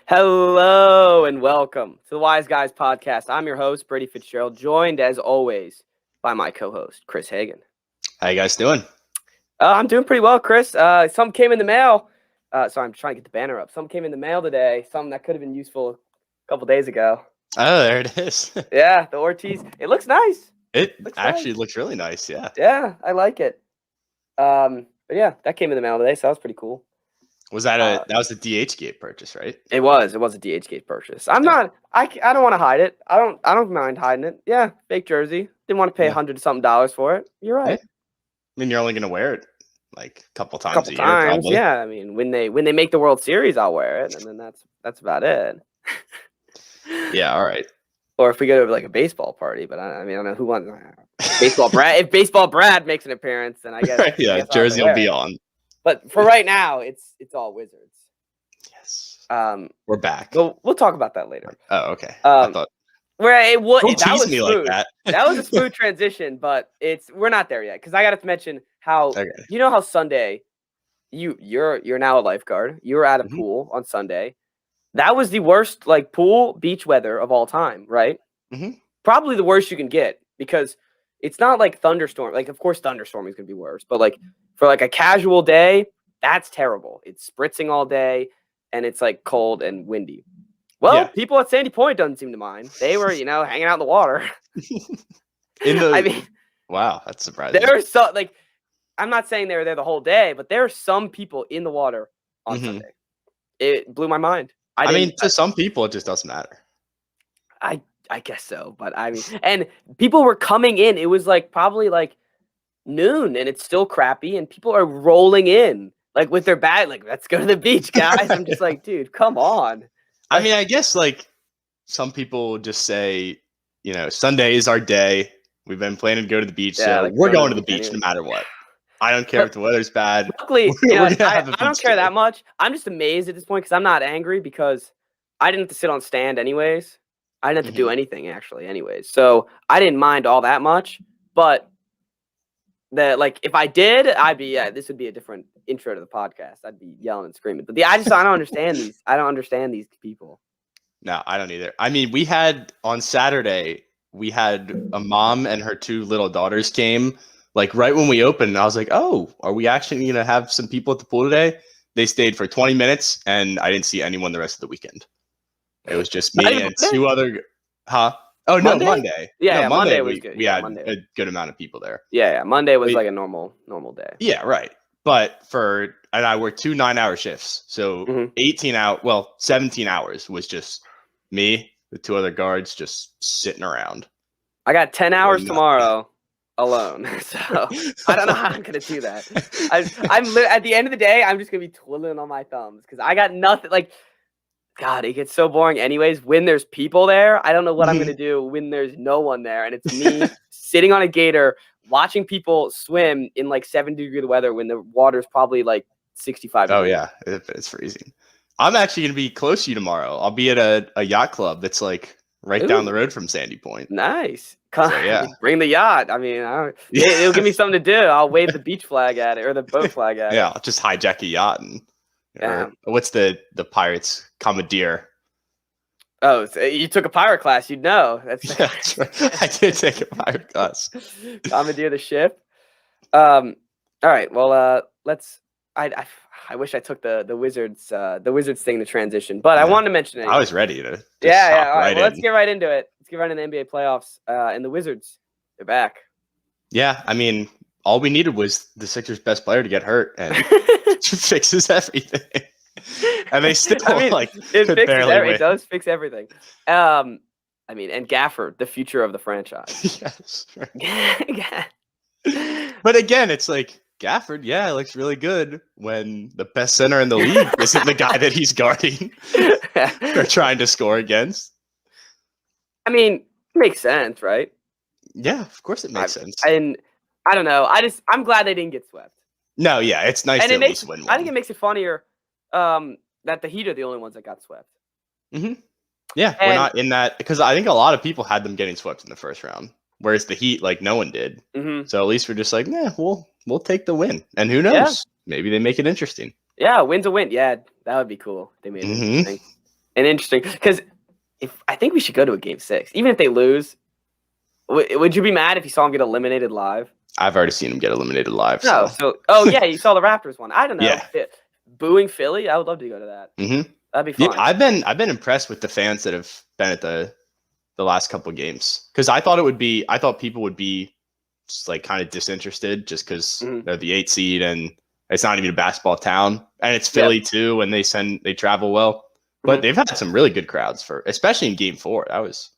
Hello and welcome to the Wise Guys podcast. I'm your host, Brady Fitzgerald, joined as always by my co-host, Chris Hagan. How you guys doing? I'm doing pretty well, Chris. Some came in the mail. Sorry, I'm trying to get the banner up. Some came in the mail today. Some that could have been useful a couple days ago. Oh, there it is. Yeah, the Ortiz. It looks nice. It actually looks really nice. Yeah. Yeah, I like it. But yeah, that came in the mail today, so that was pretty cool. Was that that was the DH gate purchase, right? It was a DH gate purchase. I don't want to hide it. I don't mind hiding it. Yeah, fake jersey. Didn't want to pay $100-something for it. You're right. I mean, you're only gonna wear it like a couple times a year, probably. Yeah. I mean, when they make the World Series, I'll wear it, and then that's about it. Yeah, all right. Or if we go to like a baseball party, but I don't know who wants baseball. Brad, if baseball Brad makes an appearance, then I guess yeah, jersey will be on. But for right now, it's all Wizards. Yes. We're back. We'll talk about that later. Oh, okay. I thought. Where that was me smooth. Like that. That was a smooth transition, but we're not there yet because I got to mention how you know how Sunday, you're now a lifeguard. You were at a pool on Sunday. That was the worst like pool beach weather of all time, right? Mm-hmm. Probably the worst you can get because it's not like thunderstorm. Like of course thunderstorming is gonna be worse, but like for like a casual day, that's terrible. It's spritzing all day and it's like cold and windy. Well, people at Sandy Point doesn't seem to mind. They were, hanging out in the water. Wow, that's surprising. There are so like, I'm not saying they were there the whole day, but there are some people in the water on Sunday. It blew my mind. I mean, to some people, it just doesn't matter. I guess so, but I mean, and people were coming in. It was like probably like noon, and it's still crappy, and people are rolling in like with their bag, like let's go to the beach, guys. I'm just like, dude, come on. I mean, I guess like some people just say, Sunday is our day. We've been planning to go to the beach, so like, we're going to the beach no matter what. I don't care if the weather's bad. Luckily, I don't care that much. I'm just amazed at this point because I'm not angry because I didn't have to sit on stand anyways. I didn't have to do anything actually anyways. So I didn't mind all that much. But if I did, this would be a different intro to the podcast. I'd be yelling and screaming. But I don't understand these. I don't understand these people. No, I don't either. I mean, on Saturday, we had a mom and her two little daughters came like right when we opened. And I was like, oh, are we actually going to have some people at the pool today? They stayed for 20 minutes and I didn't see anyone the rest of the weekend. It was just me and two other. Huh? Oh, no, Monday. Yeah, Monday was good. We had a good amount of people there. Yeah. Monday was like a normal day. Yeah, right. But and I worked 2 9-hour shifts. So 17 hours was just me, the two other guards just sitting around. I got 10 hours tomorrow alone. So I don't know how I'm going to do that. I'm at the end of the day, I'm just going to be twiddling on my thumbs because I got nothing. Like, God, it gets so boring anyways. When there's people there, I don't know what I'm going to do when there's no one there. And it's me sitting on a gator watching people swim in like 70-degree weather when the water's probably like 65 degrees. Oh, yeah. It's freezing. I'm actually going to be close to you tomorrow. I'll be at a yacht club that's like right down the road from Sandy Point. Nice. Bring the yacht. I mean, it'll give me something to do. I'll wave the beach flag at it or the boat flag at it. Yeah, I'll just hijack a yacht and what's the Pirates commandeer? Oh, so you took a pirate class, you'd know. That's right. I did take a pirate class. Commandeer the ship. All right. Well, let's. I wish I took the Wizards thing to transition, but I wanted to mention it. I was ready to. All right. Well, let's get right into it. Let's get right into the NBA playoffs. And the Wizards, they're back. Yeah, I mean, all we needed was the Sixers' best player to get hurt, and fixes everything. And they still it does fix everything. And Gafford, the future of the franchise. Yes. Right. But again, it's like Gafford, looks really good when the best center in the league isn't the guy that he's guarding or trying to score against. I mean, it makes sense, right? Yeah, of course it makes sense. And I don't know. I'm glad they didn't get swept. No, yeah, it's nice to at least win one. I think it makes it funnier that the Heat are the only ones that got swept. Mm-hmm. Yeah, we're not in that because I think a lot of people had them getting swept in the first round, whereas the Heat, like, no one did. Mm-hmm. So at least we're just like, we'll take the win, and who knows? Yeah. Maybe they make it interesting. Yeah, win's a win. Yeah, that would be cool. They made it interesting. and interesting because I think we should go to a game 6, even if they lose. Would you be mad if you saw them get eliminated live? I've already seen them get eliminated live. No, yeah, you saw the Raptors one. I don't know. Yeah. Booing Philly, I would love to go to that. Mm-hmm. That'd be fun. Yeah, I've been impressed with the fans that have been at the last couple of games because I thought people would be just like kind of disinterested just because they're the 8 seed and it's not even a basketball town and it's Philly too and they travel well, but they've had some really good crowds especially in Game 4. It's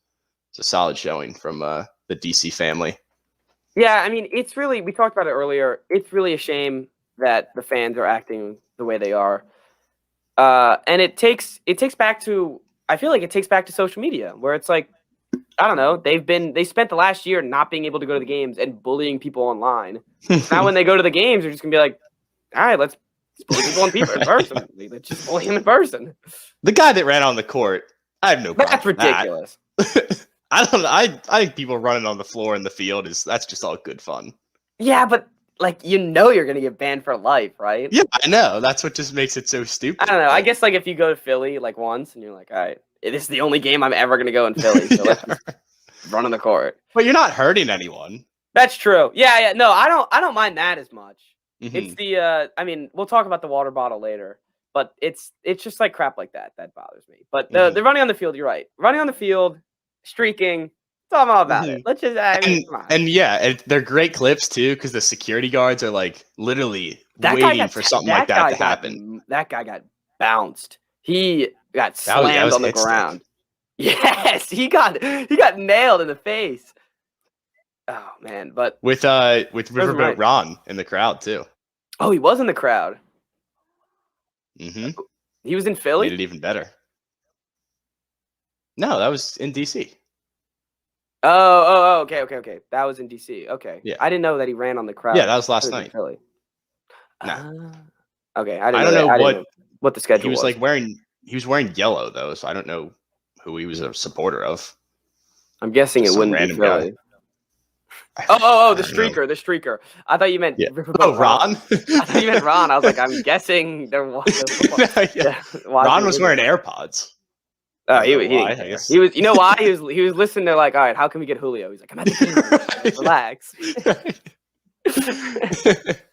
a solid showing from the DC family. Yeah, I mean, we talked about it earlier. It's really a shame that the fans are acting the way they are. And it takes back to, I feel like it takes back to social media where it's like, I don't know, they spent the last year not being able to go to the games and bullying people online. Now when they go to the games, they're just going to be like, all right, let's bully people in person. Let's just bully him in person. The guy that ran on the court, I have no problem. That's ridiculous. I don't know. I think people running on the floor in the field that's just all good fun. Yeah, but like you're gonna get banned for life, right? Yeah, I know. That's what just makes it so stupid. I don't know. I guess like if you go to Philly like once and you're like, all right, this is the only game I'm ever gonna go in Philly, so let's just run on the court. But you're not hurting anyone. That's true. Yeah. No, I don't mind that as much. It's the I mean, we'll talk about the water bottle later, but it's just like crap like that bothers me. But the running on the field, you're right. Running on the field. Streaking, it's all about it. Let's just and they're great clips too because the security guards are like literally waiting for something like that to happen. That guy got bounced. He got slammed on the ground. Yes, he got nailed in the face. Oh man, but with Riverboat Ron in the crowd too. Oh, he was in the crowd. Mm-hmm. He was in Philly. Made it even better. No, that was in DC. Oh, okay. That was in DC. Okay. Yeah. I didn't know that he ran on the crowd. Yeah, that was last night. Philly. No. Okay. I don't know what the schedule was. He was wearing yellow though, so I don't know who he was a supporter of. I'm guessing it wouldn't be Philly. Oh, the streaker. I thought you meant Ron. I thought you meant Ron. I was like, I'm guessing there was. Ron was wearing AirPods. Oh, he was. You know why? He was listening. They're like, all right, how can we get Julio? He's like, I'm at the game. Relax.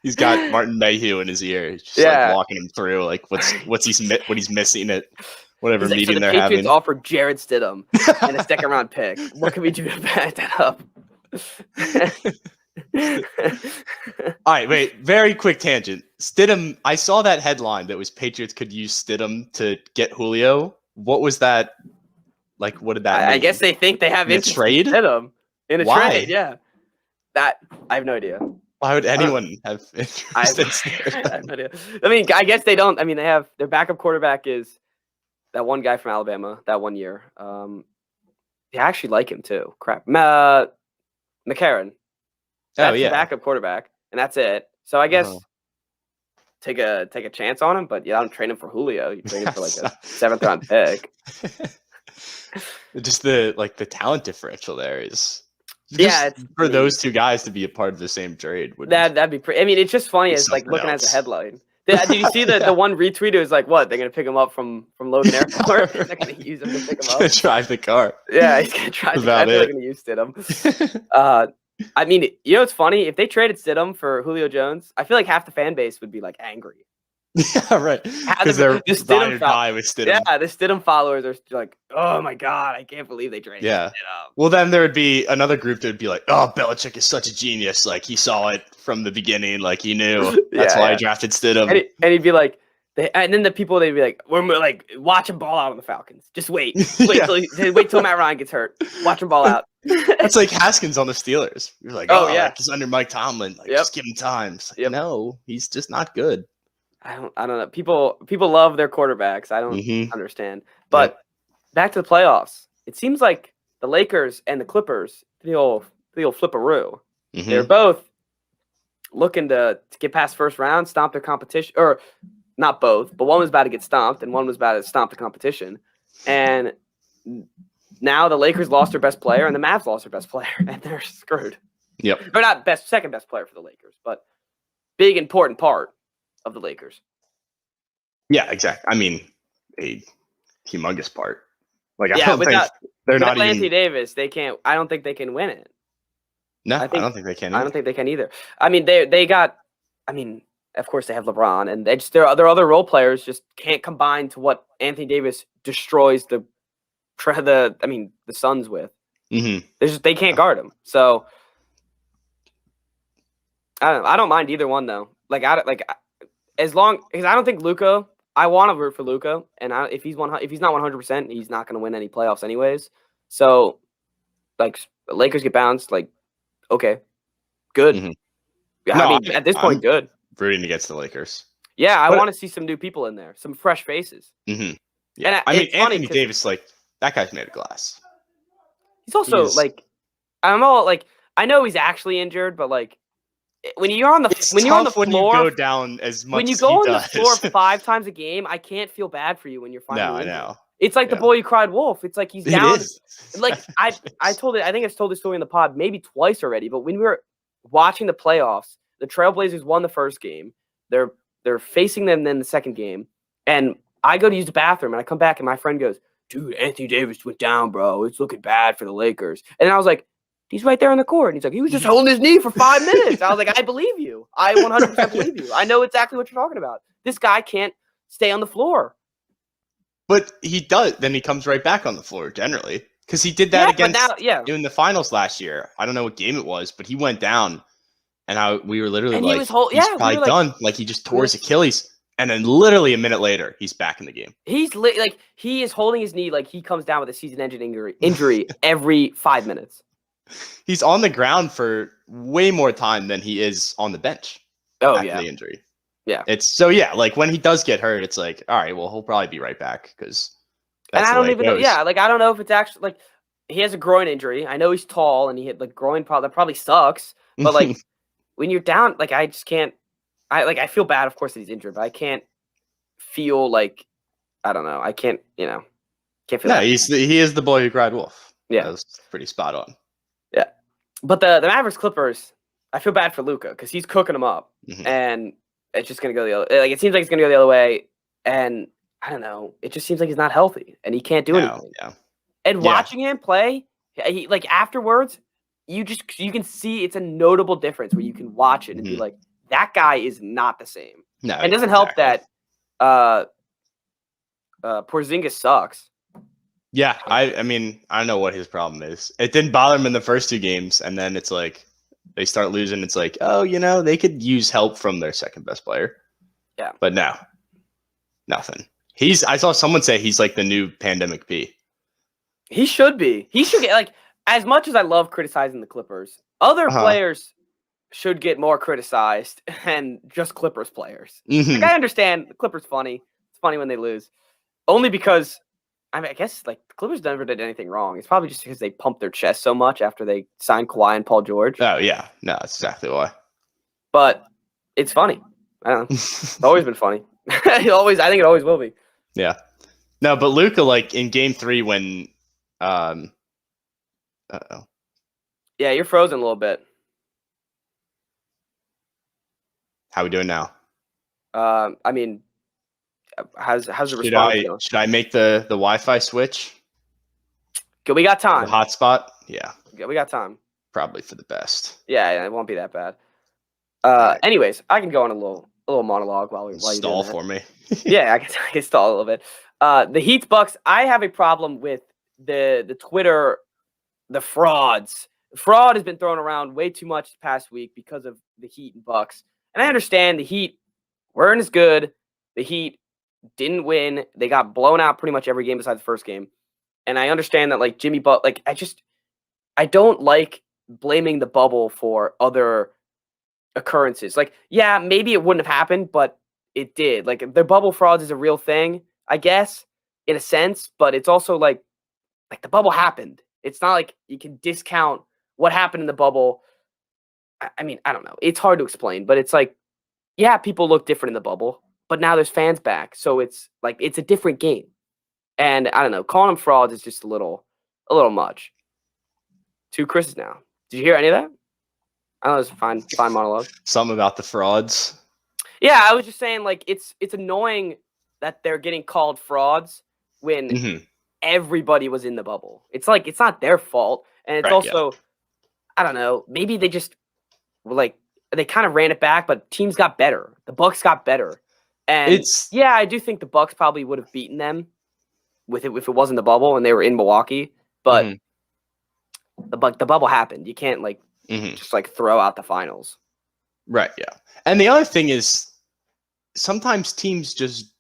He's got Martin Mayhew in his ear. He's just like walking him through like what he's missing at whatever meeting they're having. Patriots offered Jared Stidham and a second round pick. What can we do to back that up? All right, wait. Very quick tangent. Stidham. I saw that headline that was Patriots could use Stidham to get Julio. What was that? Like, what did that mean? I guess they think they have interest in Stidham in a trade. Yeah, that I have no idea. Why would anyone have interest I have no idea. I mean, I guess they don't. I mean, they have their backup quarterback is that one guy from Alabama that 1 year. They actually like him too. Crap, McCarron. That's the backup quarterback, and that's it. So I guess. Take a chance on him, but I don't trade him for Julio. You trade him for like a 7th round pick. Just the talent differential there is for those two guys to be a part of the same trade. That'd be pretty. I mean, it's just funny. It's like looking at the headline. Did you see the one retweet? It was like, what? They're gonna pick him up from Logan Airport. They're gonna use him to pick him up. Drive the car. Yeah, he's gonna drive the car. They're gonna use Stidham. I mean, you know what's funny? If they traded Stidham for Julio Jones, I feel like half the fan base would be like angry. Yeah, right. Because they're ride or die with Stidham. Yeah, the Stidham followers are like, oh my god, I can't believe they traded Stidham. Well, then there would be another group that would be like, oh, Belichick is such a genius. Like, he saw it from the beginning. Like, he knew. That's why he drafted Stidham. And he'd be like, and then the people, they'd be like, we're like, watch him ball out on the Falcons. Just wait. Wait till Matt Ryan gets hurt. Watch him ball out. That's like Haskins on the Steelers. You're like, like, he's under Mike Tomlin. Like, just give him time. It's like, no, he's just not good. I don't know. People love their quarterbacks. I don't understand. But back to the playoffs. It seems like the Lakers and the Clippers, the old flipperoo. They're both looking to get past first round, stomp their competition, or not both, but one was about to get stomped and one was about to stomp the competition. And now the Lakers lost their best player and the Mavs lost their best player, and they're screwed. Yep. Or not second best player for the Lakers, but big important part of the Lakers. Yeah, exactly. I mean, humongous part. Like I Yeah, don't think they're not even Anthony Davis. They can't. I don't think they can win it. No, I don't think they can. I don't think they can either. I mean, they got. I mean, of course they have LeBron, and their other role players just can't combine to what Anthony Davis destroys the Suns with. Mm-hmm. They can't guard him. So I don't know. I don't mind either one though. As long because I don't think Luka. I want to root for Luka, and if he's not 100%, he's not going to win any playoffs anyways. So, like, Lakers get bounced. Like, okay, good. Mm-hmm. Yeah, no, I mean, at this point, good. Rooting against the Lakers. Yeah, I want to see some new people in there, some fresh faces. Mm-hmm. Yeah, and I mean, Anthony Davis, like that guy's made of glass. He's also I know he's actually injured, but like. When you're on the floor, you go down as much. When you go on the floor 5 times a game, I can't feel bad for you when you're finally. No, I know. It's like the boy who cried wolf. It's like he's down. It is. Like I told it. I think I've told this story in the pod maybe twice already. But when we were watching the playoffs, the Trailblazers won the first game. They're facing them in the second game, and I go to use the bathroom, and I come back, and my friend goes, "Dude, Anthony Davis went down, bro. It's looking bad for the Lakers." And I was like. He's right there on the court. And he's like, he was just holding his knee for 5 minutes. I was like, I believe you. I 100% believe you. I know exactly what you're talking about. This guy can't stay on the floor. But he does. Then he comes right back on the floor generally. Because he did that in the finals last year. I don't know what game it was, but he went down. And we were literally he's probably done. Like he just tore his Achilles. And then literally a minute later, he's back in the game. He is holding his knee like he comes down with a season-ending injury every 5 minutes. He's on the ground for way more time than he is on the bench. Oh, after the injury. Yeah. Like when he does get hurt, it's like, all right, well, he'll probably be right back because. And I don't even know. Yeah, like I don't know if it's actually like he has a groin injury. I know he's tall and he had like groin problem. That probably sucks. But like when you're down, like I just can't. I feel bad, of course, that he's injured, but I can't feel like I don't know. I can't. Can't feel. No, he is the boy who cried wolf. Yeah, that's pretty spot on. Yeah, but the Mavericks Clippers, I feel bad for Luka because he's cooking them up, and it's just gonna go the other. Like it seems like it's gonna go the other way, and I don't know. It just seems like he's not healthy, and he can't do anything. Yeah. And watching him play, he like afterwards, you can see it's a notable difference where you can watch it and be like, that guy is not the same. No, and it doesn't help that Porzingis sucks. Yeah, I mean, I don't know what his problem is. It didn't bother him in the first 2 games, and then it's like they start losing. It's like, oh, they could use help from their second best player. Yeah, but no, nothing. I saw someone say he's like the new Pandemic P. He should be. He should get like as much as I love criticizing the Clippers, other players should get more criticized than just Clippers players. Like I understand the Clippers funny. It's funny when they lose, only because. I guess like the Clippers never did anything wrong. It's probably just because they pumped their chest so much after they signed Kawhi and Paul George. Oh yeah, no, that's exactly why. But it's funny. I don't know. It's always been funny. I think it always will be. Yeah. No, but Luka, like in Game 3 when, Yeah, you're frozen a little bit. How we doing now? I mean. How's the response going? Should I make the Wi-Fi switch? We got time. The hotspot? Yeah. We got time. Probably for the best. Yeah, it won't be that bad. Anyways, I can go on a little monologue while you stall for me. Yeah, I can stall a little bit. The Heat Bucks. I have a problem with the Twitter, the frauds. Fraud has been thrown around way too much the past week because of the Heat and Bucks. And I understand the Heat weren't as good. The Heat didn't win. They got blown out pretty much every game besides the first game. And I understand that like Jimmy Butler, like I don't like blaming the bubble for other occurrences. Like, yeah, maybe it wouldn't have happened, but it did. Like the bubble frauds is a real thing, I guess, in a sense, but it's also like the bubble happened. It's not like you can discount what happened in the bubble. I mean, I don't know. It's hard to explain, but it's like, yeah, people look different in the bubble. But now there's fans back, so it's like it's a different game, and I don't know. Calling them frauds is just a little much. 2 Chris's now. Did you hear any of that? I know it was a fine monologue. Something about the frauds. Yeah, I was just saying like it's annoying that they're getting called frauds when everybody was in the bubble. It's like it's not their fault, and it's also I don't know. Maybe they just like they kind of ran it back, but teams got better. The Bucks got better, and I do think the Bucks probably would have beaten them with it if it wasn't the bubble and they were in Milwaukee. But the bubble happened. You can't like just like throw out the finals. Right. Yeah. And the other thing is sometimes teams just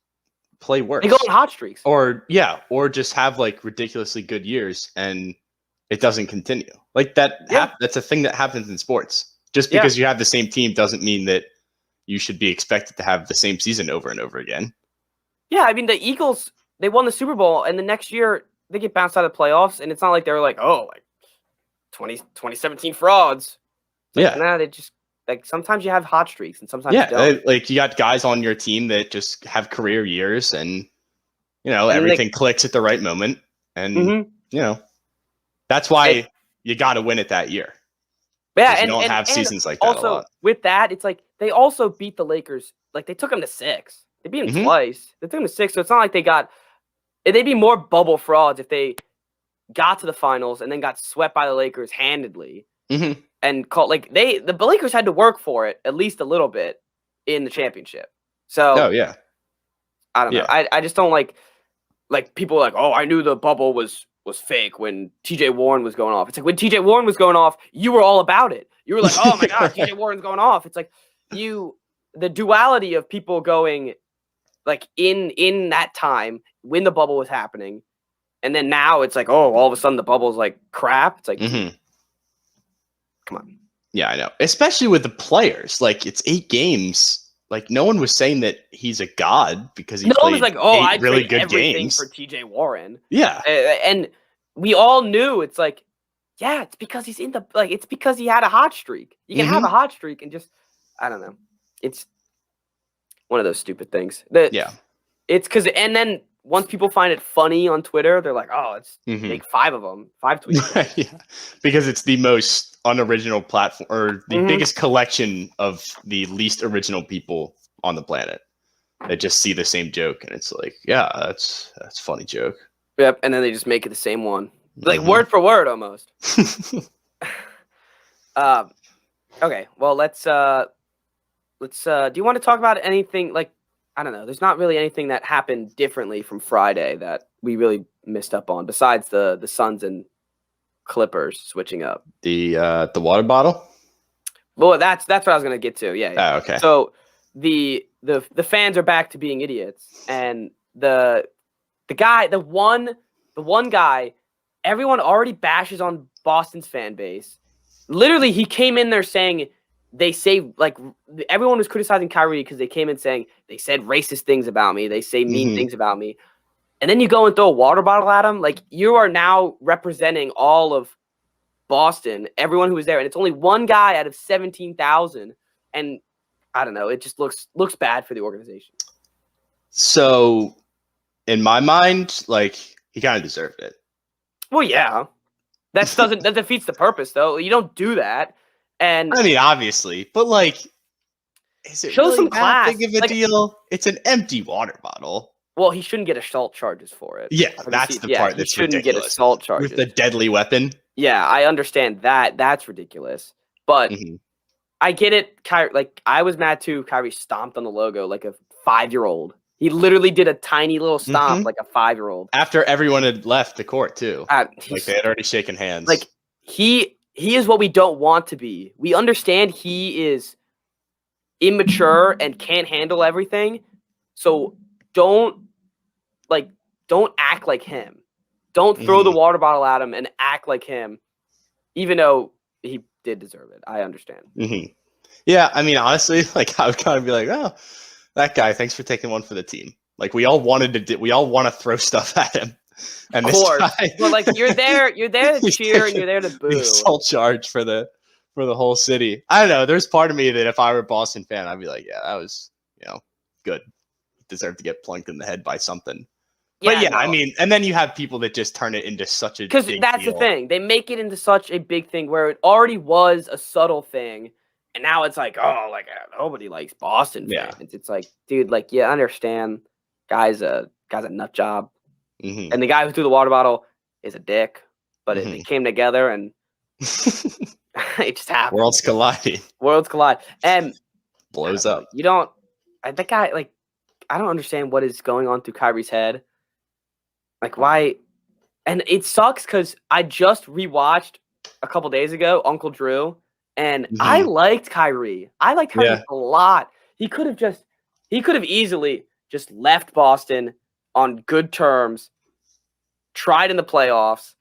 play worse. They go on hot streaks. Or just have like ridiculously good years and it doesn't continue. Like that. That's a thing that happens in sports. Just because you have the same team doesn't mean that you should be expected to have the same season over and over again. Yeah. I mean, the Eagles, they won the Super Bowl and the next year they get bounced out of the playoffs. And it's not like they were like, oh, like 2017 frauds. Like, nah, they just, like sometimes you have hot streaks and sometimes you don't. Like you got guys on your team that just have career years and everything clicks at the right moment. And that's why you got to win it that year. Yeah, and you don't have seasons like that also, a lot. With that, it's like they also beat the Lakers. Like they took them to 6. They beat them twice. They took them to 6, so it's not like they'd be more bubble frauds if they got to the finals and then got swept by the Lakers handedly. And the Lakers had to work for it at least a little bit in the championship. So I don't know. I just don't like people like, oh, I knew the bubble was fake when TJ Warren was going off. It's like when TJ Warren was going off, you were all about it. You were like, oh my god, TJ Warren's going off. It's like the duality of people going like in that time when the bubble was happening, and then now it's like, oh, all of a sudden the bubble's like crap. It's like come on. Yeah, I know. Especially with the players. Like, it's 8 games. Like, no one was saying that he's a god because he played like, oh, I really good everything games for TJ Warren. Yeah. And we all knew it's like, it's because he's it's because he had a hot streak. You can have a hot streak and just, I don't know. It's one of those stupid things. It's because, and then once people find it funny on Twitter, they're like, oh, it's make 5 of them, 5 tweets. Because it's the most unoriginal platform or the biggest collection of the least original people on the planet that just see the same joke. And it's like, that's a funny joke. Yep. And then they just make it the same one, like word for word almost. Okay. Well, let's do you want to talk about anything like, I don't know. There's not really anything that happened differently from Friday that we really missed up on, besides the Suns and Clippers switching up. The water bottle. Well, that's what I was gonna get to. Yeah. Oh, okay. So the fans are back to being idiots, and the one guy, everyone already bashes on Boston's fan base. Literally, he came in there saying. They say, like, everyone was criticizing Kyrie because they came in saying they said racist things about me. They say mean things about me. And then you go and throw a water bottle at him. Like, you are now representing all of Boston, everyone who was there. And it's only one guy out of 17,000. And I don't know. It just looks bad for the organization. So, in my mind, like, he kind of deserved it. Well, yeah. That defeats the purpose, though. You don't do that. And I mean, obviously, but like, is it show really some that class. big of a deal? It's an empty water bottle. Well, he shouldn't get assault charges for it. Yeah, that's the part that's ridiculous. He shouldn't get assault charges with the deadly weapon. Yeah, I understand that. That's ridiculous. But I get it. Like, I was mad too. Kyrie stomped on the logo like a 5-year-old. He literally did a tiny little stomp like a 5-year-old. After everyone had left the court too. Like, they had already shaken hands. Like, he is what we don't want to be. We understand he is immature and can't handle everything. So don't act like him. Don't throw the water bottle at him and act like him, even though he did deserve it. I understand. Yeah, I mean, honestly, like, I would kind of be like, oh, that guy, thanks for taking one for the team. Like, we all want to throw stuff at him. And of course, but like you're there to cheer and you're there to boo. The assault charge for the whole city. I don't know. There's part of me that if I were a Boston fan, I'd be like, yeah, that was good. Deserved to get plunked in the head by something. But yeah, no. I mean, and then you have people that just turn it into such a because that's deal. The thing. They make it into such a big thing where it already was a subtle thing, and now it's like, oh, like nobody likes Boston fans. It's like, dude, like, yeah, I understand. Guy's a nut job. and the guy who threw the water bottle is a dick. But they came together, and it just happened. Worlds collide. Worlds collide, and blows up. You don't. That guy, like, I don't understand what is going on through Kyrie's head. Like, why? And it sucks because I just rewatched a couple days ago Uncle Drew, and I liked Kyrie. I liked Kyrie a lot. He could have easily just left Boston on good terms, tried in the playoffs,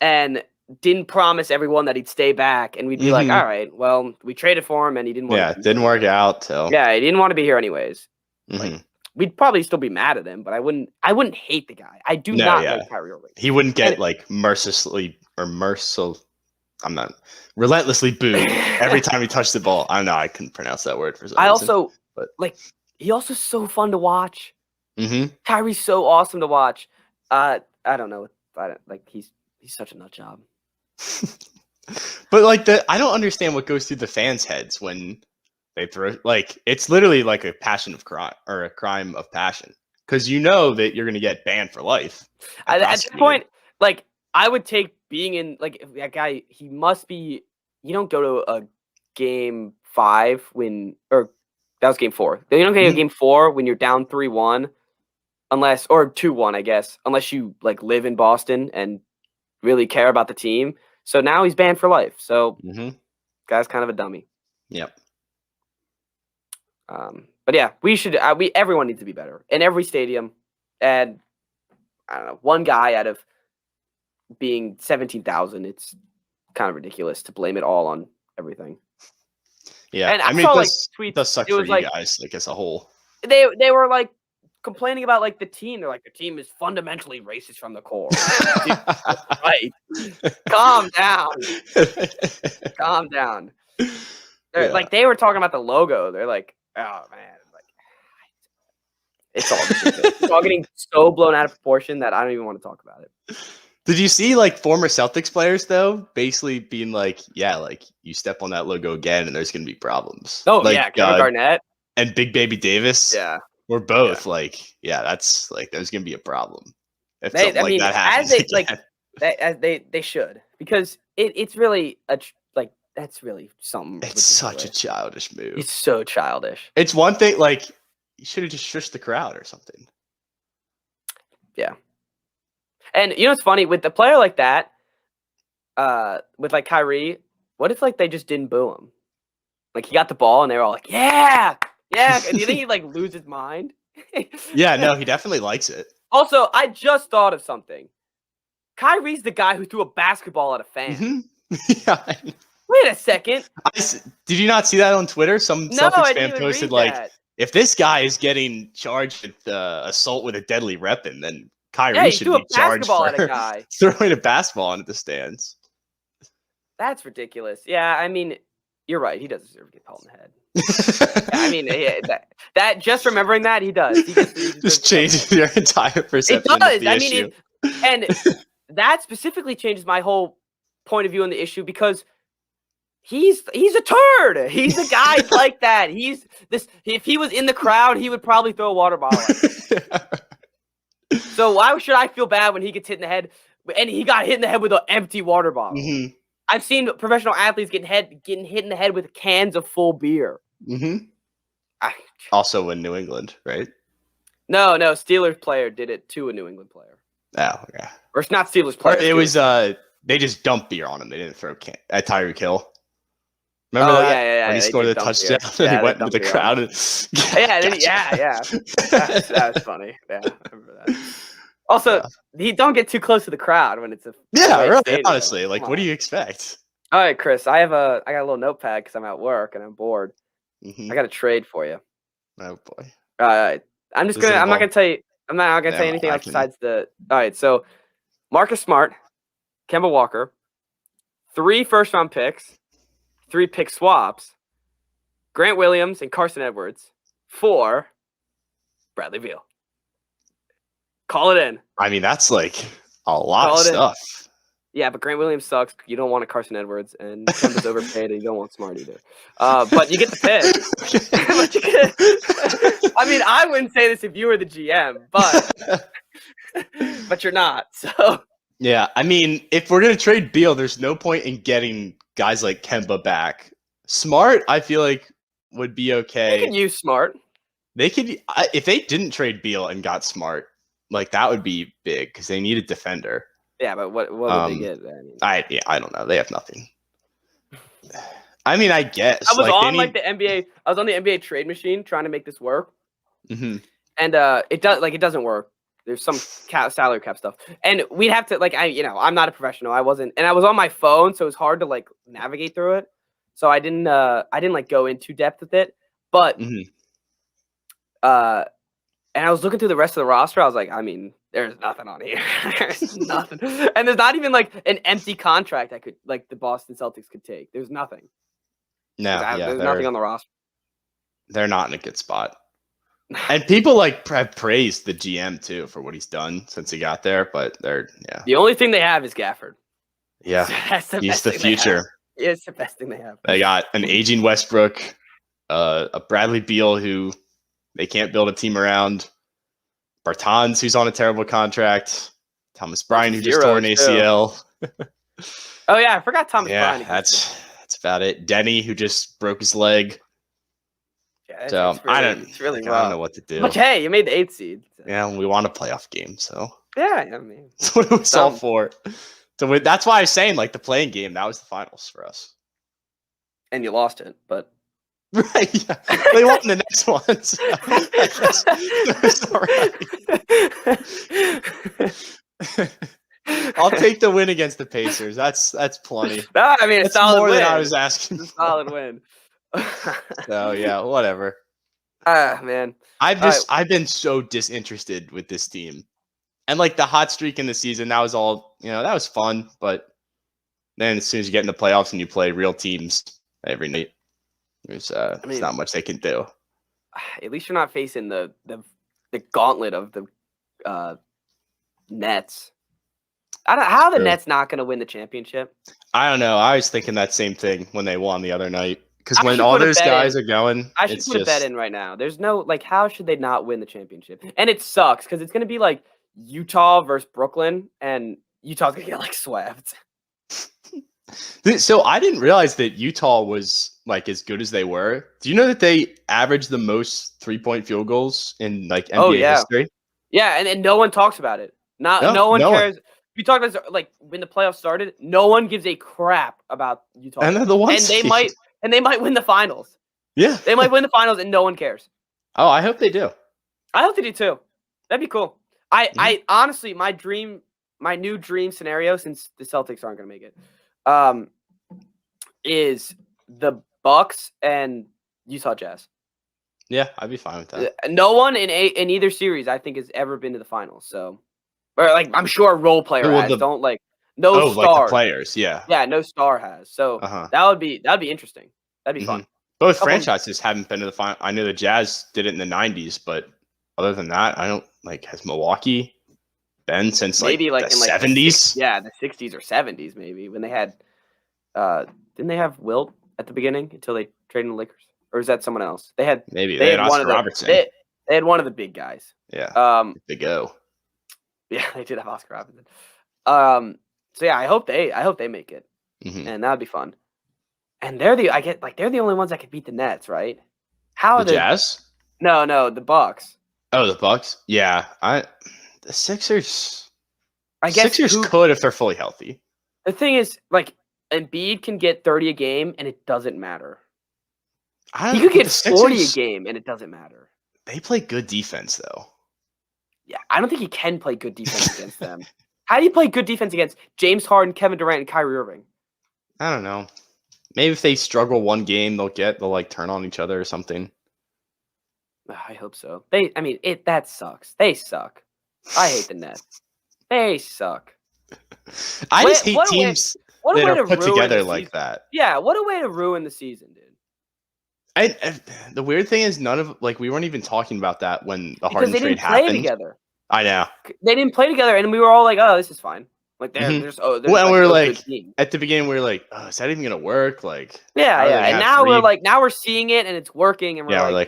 and didn't promise everyone that he'd stay back. And we'd be like, all right, well, we traded for him, and he didn't want to. Yeah, it didn't work out. So. Yeah, he didn't want to be here anyways. Like, we'd probably still be mad at him, but I wouldn't hate the guy. I do not like Kyrie Irving. He wouldn't get relentlessly booed every time he touched the ball. I don't know. I couldn't pronounce that word for some reason. He also so fun to watch. Kyrie's so awesome to watch. I don't know. He's such a nut job. But I don't understand what goes through the fans' heads when they throw, it's literally like a passion of crime or a crime of passion, because you know that you're going to get banned for life. At that point, I would take being in, if that guy, he must be, you don't go to a game 5 or that was game 4. You don't go to game 4 when you're down 3-1 or 2-1, I guess, unless you live in Boston and really care about the team. So now he's banned for life. So guy's kind of a dummy. Yep. But yeah, we should. Everyone needs to be better in every stadium, and I don't know, one guy out of being 17,000. It's kind of ridiculous to blame it all on everything. Yeah, and I saw tweets. Does suck for you guys, as a whole. They were complaining about the team. They're the team is fundamentally racist from the core. Right? Calm down. Calm down. They were talking about the logo. They're like, oh man, it's all ridiculous. It's all getting so blown out of proportion that I don't even want to talk about it. Did you see former Celtics players though basically being you step on that logo again and there's gonna be problems? Oh Kevin Garnett and Big Baby Davis. Yeah. We're both that's there's gonna be a problem if something that happens. They should, because it's really that's really something. It's such a childish move. It's so childish. It's one thing you should have just shushed the crowd or something. Yeah. And you know what's funny with the player like that, with Kyrie, what if they just didn't boo him? He got the ball and they were all like, yeah. And do you think he'd lose his mind? Yeah, no, he definitely likes it. Also, I just thought of something. Kyrie's the guy who threw a basketball at a fan. Yeah. Wait a second. Did you not see that on Twitter? Some Celtics fan posted that. If this guy is getting charged with assault with a deadly weapon, then Kyrie should be charged for throwing a basketball into the stands. That's ridiculous. Yeah, I mean, you're right. He does deserve to get pelted in the head. I mean, that just remembering that, he does. He just changes your entire perception. It does. Of the issue. And that specifically changes my whole point of view on the issue, because he's a turd. He's a guy like that. If he was in the crowd, he would probably throw a water bottle at him. So why should I feel bad when he gets hit in the head? And he got hit in the head with an empty water bottle. I've seen professional athletes getting hit in the head with cans of full beer. Also in New England, right? No, Steelers player did it to a New England player. Oh, yeah. Or it's not Steelers player. It was they just dumped beer on him. They didn't throw at Tyreek Hill. Remember that? Yeah. When he scored the touchdown, and he went into the crowd. And That was funny. Yeah, I remember that. Also, he don't get too close to the crowd when it's a really. stadium. Honestly, what do you expect? All right, Chris, I got a little notepad because I'm at work and I'm bored. I got a trade for you. Oh boy. I'm not gonna tell you. I'm not gonna tell you anything else besides the. All right, so Marcus Smart, Kemba Walker, 3 first-round picks, 3 pick swaps, Grant Williams and Carson Edwards, 4 Bradley Beal. Call it in. I mean, that's a lot of stuff. Yeah, but Grant Williams sucks. You don't want a Carson Edwards, and Kemba's overpaid, and you don't want Smart either. But you get the pick. I mean, I wouldn't say this if you were the GM, but But you're not. So yeah, I mean, if we're gonna trade Beal, there's no point in getting guys like Kemba back. Smart, I feel like would be okay. They could use Smart. They could if they didn't trade Beal and got Smart, like that would be big because they need a defender. Yeah, but what would they get? I don't know. They have nothing. I mean, I guess I was on the NBA. I was on the NBA trade machine trying to make this work, and it doesn't work. There's some salary cap stuff, and we'd have to I'm not a professional. I wasn't, and I was on my phone, so it was hard to navigate through it. So I didn't go into depth with it, but and I was looking through the rest of the roster. I was like, I mean, there's nothing on here. There's nothing, and there's not even an empty contract that could the Boston Celtics could take. There's nothing. No, there's nothing on the roster. They're not in a good spot. And people have praised the GM too for what he's done since he got there, but The only thing they have is Gafford. Yeah, he's the future. It's the best thing they have. They got an aging Westbrook, a Bradley Beal who they can't build a team around, Bertans who's on a terrible contract, Thomas Bryant who just tore an ACL. Oh yeah, I forgot Thomas Bryant. Yeah, that's about it. Denny who just broke his leg. Yeah, so I don't know what to do. But hey, you made the 8th seed. So. Yeah, we want a playoff game, so yeah, I mean that's what it was all for. So that's why I was saying the playing game, that was the finals for us. And you lost it, but right, yeah. They won the next one. So that's all right. I'll take the win against the Pacers. That's plenty. No, I mean, it's solid more win. than I was asking. It's a solid win. So yeah, whatever. Man, I've been so disinterested with this team, and the hot streak in the season, that was all that was fun. But then as soon as you get in the playoffs and you play real teams every night, there's not much they can do. At least you're not facing the gauntlet of the Nets. How are the Nets not going to win the championship? I don't know. I was thinking that same thing when they won the other night. Because when all those guys are going, I should put a bet in right now. There's no how should they not win the championship? And it sucks because it's going to be Utah versus Brooklyn, and Utah's going to get swept. So I didn't realize that Utah was as good as they were. Do you know that they averaged the most 3-point field goals in NBA history? Yeah, and no one talks about it. No one cares. We talked about when the playoffs started. No one gives a crap about Utah, and they're the ones. And they might win the finals. Yeah, they might win the finals, and no one cares. Oh, I hope they do. I hope they do too. That'd be cool. I honestly, my new dream scenario, since the Celtics aren't going to make it, is the Bucks and Utah Jazz. Yeah, I'd be fine with that. No one in either series, I think, has ever been to the finals. So, or I'm sure a role player has. No star. The players, yeah. Yeah, no star has. So that'd be interesting. That'd be fun. Both franchises haven't been to the final. I know the Jazz did it in the 90s, but other than that, I don't has Milwaukee been since maybe the 70s? The 60s or 70s maybe, when they had didn't they have Wilt at the beginning until they traded the Lakers? Or is that someone else? They had Oscar Robertson. They had one of the big guys. Yeah. Big O. Yeah, they did have Oscar Robertson. So yeah, I hope they make it, and that'd be fun. And they're the only ones that could beat the Nets, right? How the Jazz? No, the Bucks. Oh, the Bucks. Yeah, the Sixers. I guess Sixers could if they're fully healthy. The thing is, Embiid can get 30 a game, and it doesn't matter. He could get 40 a game, and it doesn't matter. They play good defense, though. Yeah, I don't think he can play good defense against them. How do you play good defense against James Harden, Kevin Durant, and Kyrie Irving? I don't know. Maybe if they struggle one game, they'll turn on each other or something. I hope so. That sucks. They suck. I hate the Nets. They suck. I just hate teams that are put together like that. Yeah, what a way to ruin the season, dude. The weird thing is none of we weren't even talking about that when the Harden trade happened. Because they didn't play together. I know. They didn't play together, and we were all like, "Oh, this is fine." There's well, we were at the beginning, we were like, "Oh, is that even gonna work?" Yeah. And now we're seeing it, and it's working, and we're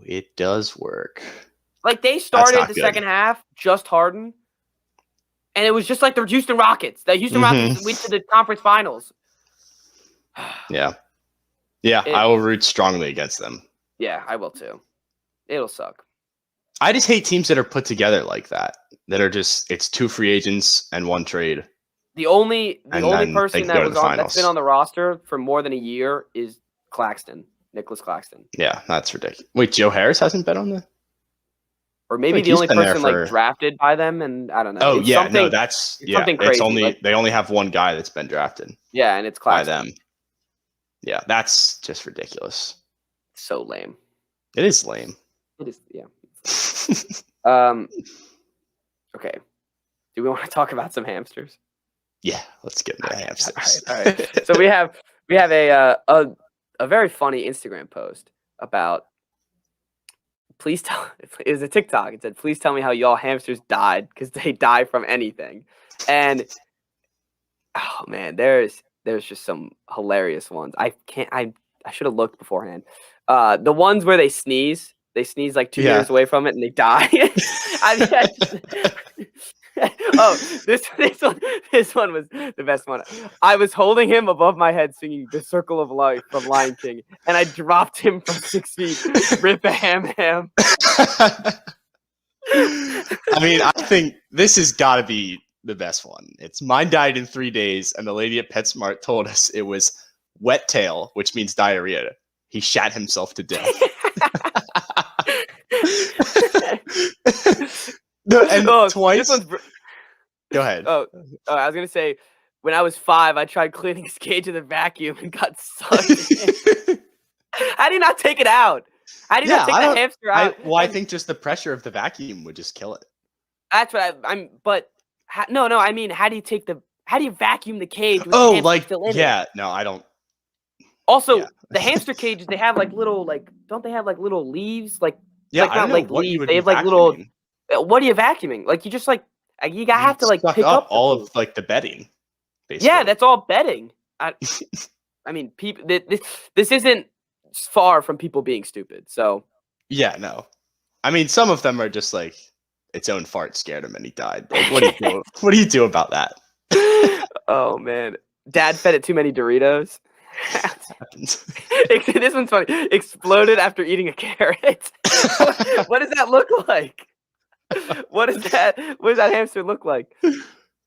it does work. Like, they started the second half just Harden, and it was just like the Houston Rockets. The Houston Rockets went to the conference finals. Yeah. I will root strongly against them. Yeah, I will too. It'll suck. I just hate teams that are put together like that are just, it's 2 free agents and 1 trade. The only person that's been on the roster for more than a year is Nicholas Claxton. Yeah, that's ridiculous. Wait, Joe Harris hasn't been on the? Or maybe the only person drafted by them, and I don't know. Oh, yeah, no, that's something crazy. They only have 1 guy that's been drafted. Yeah, and it's Claxton. By them. Yeah, that's just ridiculous. So lame. It is lame. It is, yeah. Okay. Do we want to talk about some hamsters? Yeah, let's get into hamsters. All right. So we have a very funny Instagram post about. Please tell. It was a TikTok. It said, "Please tell me how y'all hamsters died, because they die from anything." And oh man, there's just some hilarious ones. I should have looked beforehand. The ones where they sneeze like 2 years away from it and they die. This one was the best one. I was holding him above my head singing "The Circle of Life" from Lion King, and I dropped him from 6 feet. Rip a ham. I mean, I think this has got to be the best one. It's "Mine died in 3 days, and the lady at PetSmart told us it was wet tail, which means diarrhea. He shat himself to death." Twice. Go ahead. I was gonna say, when I was 5, I tried cleaning his cage with a vacuum and got sucked in. How do you not take it out? How do you not take the hamster out? I think just the pressure of the vacuum would just kill it. That's what I'm. But no. I mean, how do you vacuum the cage? With Oh, the like still in it? No, I don't. Also, the hamster cages, they have like little don't they have like little leaves? Like I don't know what you would they have like little. What are you vacuuming? Like you just you have to pick up all of the bedding. Basically. Yeah, that's all bedding. I mean, people. This isn't far from people being stupid. So. Yeah, no. I mean, some of them are just its own fart scared him and he died. Like, what do you do? What do you do about that? Oh man, Dad fed it too many Doritos. This one's funny. Exploded after eating a carrot. What does that look like? What does that hamster look like?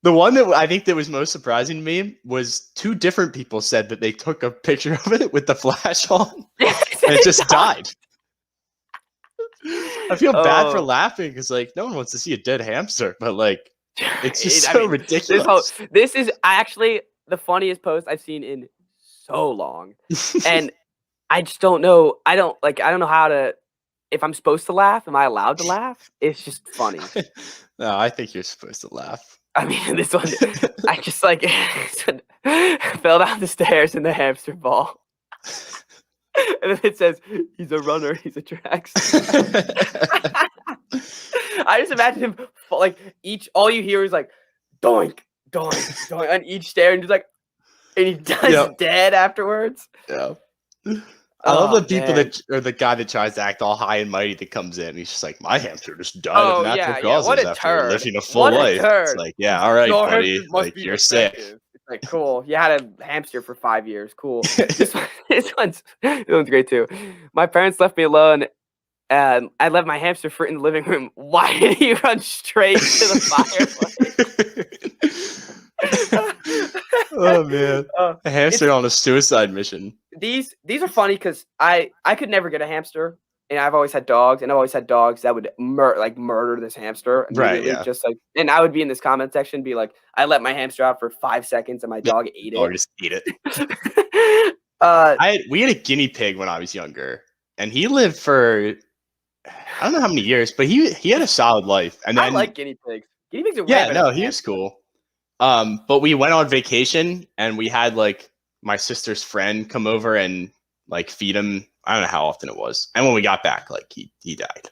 The one that I think that was most surprising to me was 2 different people said that they took a picture of it with the flash on and it just died. I feel bad for laughing because no one wants to see a dead hamster, but it's just ridiculous. This is actually the funniest post I've seen in so long, and I just don't know. I don't know how to. If I'm supposed to laugh, am I allowed to laugh? It's just funny. No, I think you're supposed to laugh. I mean, this one, I just fell down the stairs in the hamster ball. And then it says, "He's a runner, he's a tracks." I just imagine him all you hear is doink, doink, doink on each stair, and just and he dies dead afterwards. Yeah. I love the people or the guy that tries to act all high and mighty that comes in. He's just my hamster just died of natural causes after living a full life. It's all right, buddy. You're sick. It's cool. You had a hamster for 5 years. Cool. this one's great too. My parents left me alone, and I left my hamster fruit in the living room. Why did he run straight to the fireplace? Oh man, a hamster on a suicide mission. These are funny because I could never get a hamster, and I've always had dogs, that would murder this hamster. Right. Yeah. And I would be in this comment section, be like, I let my hamster out for 5 seconds, and my dog ate it. Or just eat it. We had a guinea pig when I was younger, and he lived for I don't know how many years, but he had a solid life. And then, I like guinea pigs. Guinea pigs are he was cool. But we went on vacation and we had my sister's friend come over and feed him. I don't know how often it was. And when we got back, he died.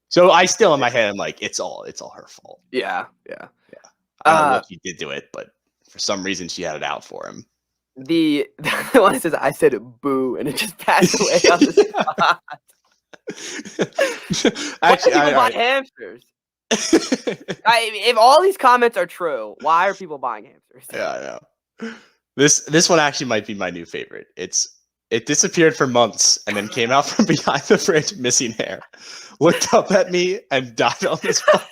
So I still in my head, I'm it's all her fault. Yeah. I don't know what she did to it, but for some reason she had it out for him. The one that says, "I said boo," and it just passed away on the spot. Actually, people buy hamsters? If all these comments are true, why are people buying hamsters? Yeah, I know. This one actually might be my new favorite. It disappeared for months and then came out from behind the fridge missing hair. Looked up at me and died on the spot.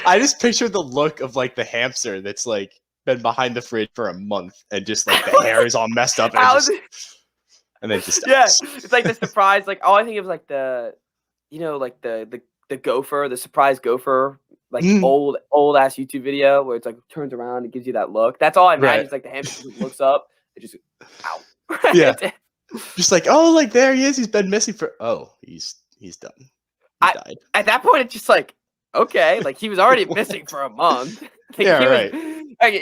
I just pictured the look of like the hamster that's like been behind the fridge for a month and just like the hair is all messed up and then just dies. It's like the surprise. Like all I think of like the gopher, the surprise gopher, like old ass YouTube video where it's like turns around and gives you that look. That's all I imagine. Right. It's like the hamster looks up, it just ow. Yeah. Just like, oh, like there he is. He's been missing for he's done. He died. At that point, it's just like, okay, like he was already missing for a month. Like, yeah, right.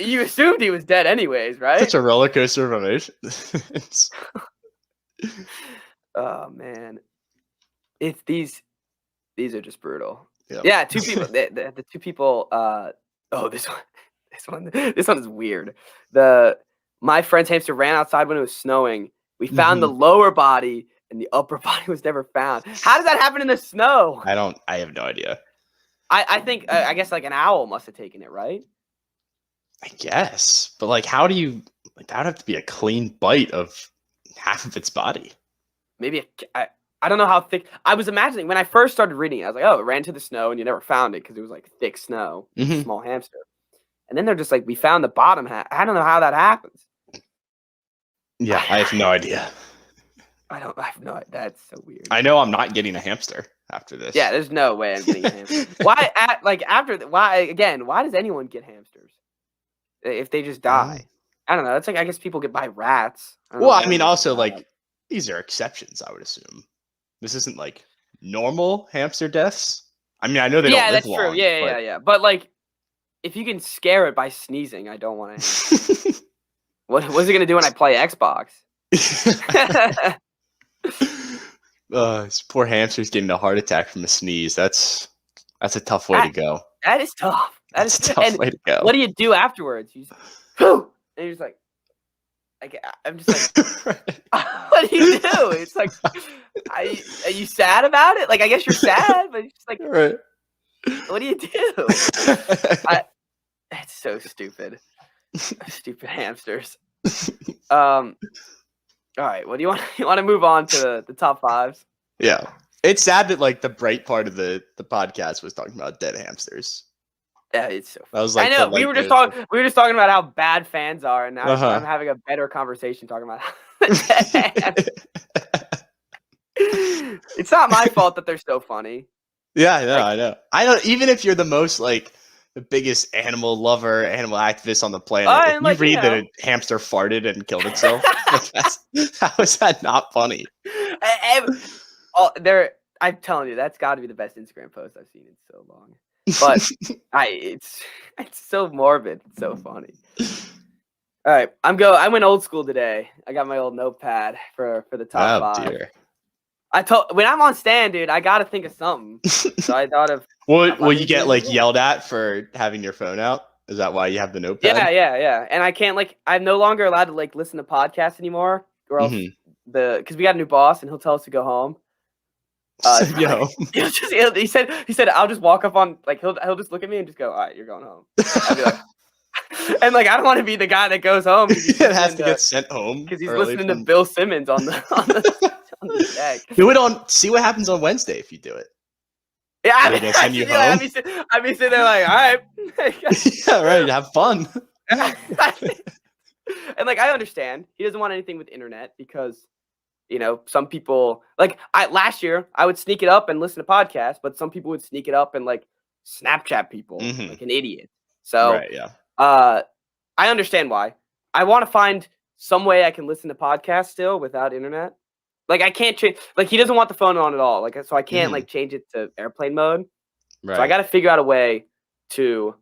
You assumed he was dead anyways, right? Such a roller coaster of emotions. Oh man, it's these are just brutal. Yep. Yeah, two people. The two people. This one is weird. My friend's hamster ran outside when it was snowing. We found the lower body and the upper body was never found. How does that happen in the snow? I have no idea. I think I guess like an owl must have taken it, right? I guess, but like, how do you like that would have to be a clean bite of half of its body? Maybe I don't know how thick. I was imagining when I first started reading it, I was like, oh, it ran to the snow and you never found it because it was like thick snow, small hamster. And then they're just like, we found the bottom half. I don't know how that happens. Yeah, I have no idea. I have no idea. That's so weird. I know I'm not getting a hamster after this. Yeah, there's no way I'm getting a hamster. Why does anyone get hamsters if they just die? I don't know. It's like, I guess people get by rats. I mean, also like these are exceptions, I would assume. This isn't like normal hamster deaths. I mean, I know they don't live long. True. Yeah. But like, if you can scare it by sneezing, I don't want to. What's it gonna do when I play Xbox? This poor hamster's getting a heart attack from a sneeze. That's a tough way to go. That is tough. That's a tough way to go. What do you do afterwards? You just, and you're just like I'm just like, what do you do? It's like, are you sad about it? Like, I guess you're sad, but it's just like, right. What do you do? It's so stupid. Stupid hamsters. All right. What do you want? You want to move on to the top fives? Yeah. It's sad that like the bright part of the podcast was talking about dead hamsters. Yeah, it's so funny. I was like, I know we were just talking about how bad fans are, and now I'm having a better conversation talking about dead It's not my fault that they're so funny. Yeah, I know. I know. Even if you're the most like the biggest animal lover, animal activist on the planet, if you read that a hamster farted and killed itself, how is that not funny? I'm telling you, that's got to be the best Instagram post I've seen in so long. But it's so morbid. It's so funny. All right, I went old school today. I got my old notepad for the top five. Dear. When I'm on stand, dude, I gotta think of something. So I thought of. Will you get like yelled at for having your phone out? Is that why you have the notepad? Yeah. And I can't I'm no longer allowed to like listen to podcasts anymore, or else because we got a new boss and he'll tell us to go home. He said I'll just walk up on he'll just look at me and just go, all right, you're going home. I'd be like, and I don't want to be the guy that goes home. It has to get sent home because he's listening to Bill Simmons on the deck. Do it see what happens on Wednesday if you do it. Yeah, I'd be sitting there like, all right. Yeah, right. Have fun. And I understand he doesn't want anything with internet because. Some people last year I would sneak it up and listen to podcasts, but some people would sneak it up and Snapchat people like an idiot. So I understand why. I want to find some way I can listen to podcasts still without internet. I can't change. He doesn't want the phone on at all. So I can't change it to airplane mode. Right. So I got to figure out a way to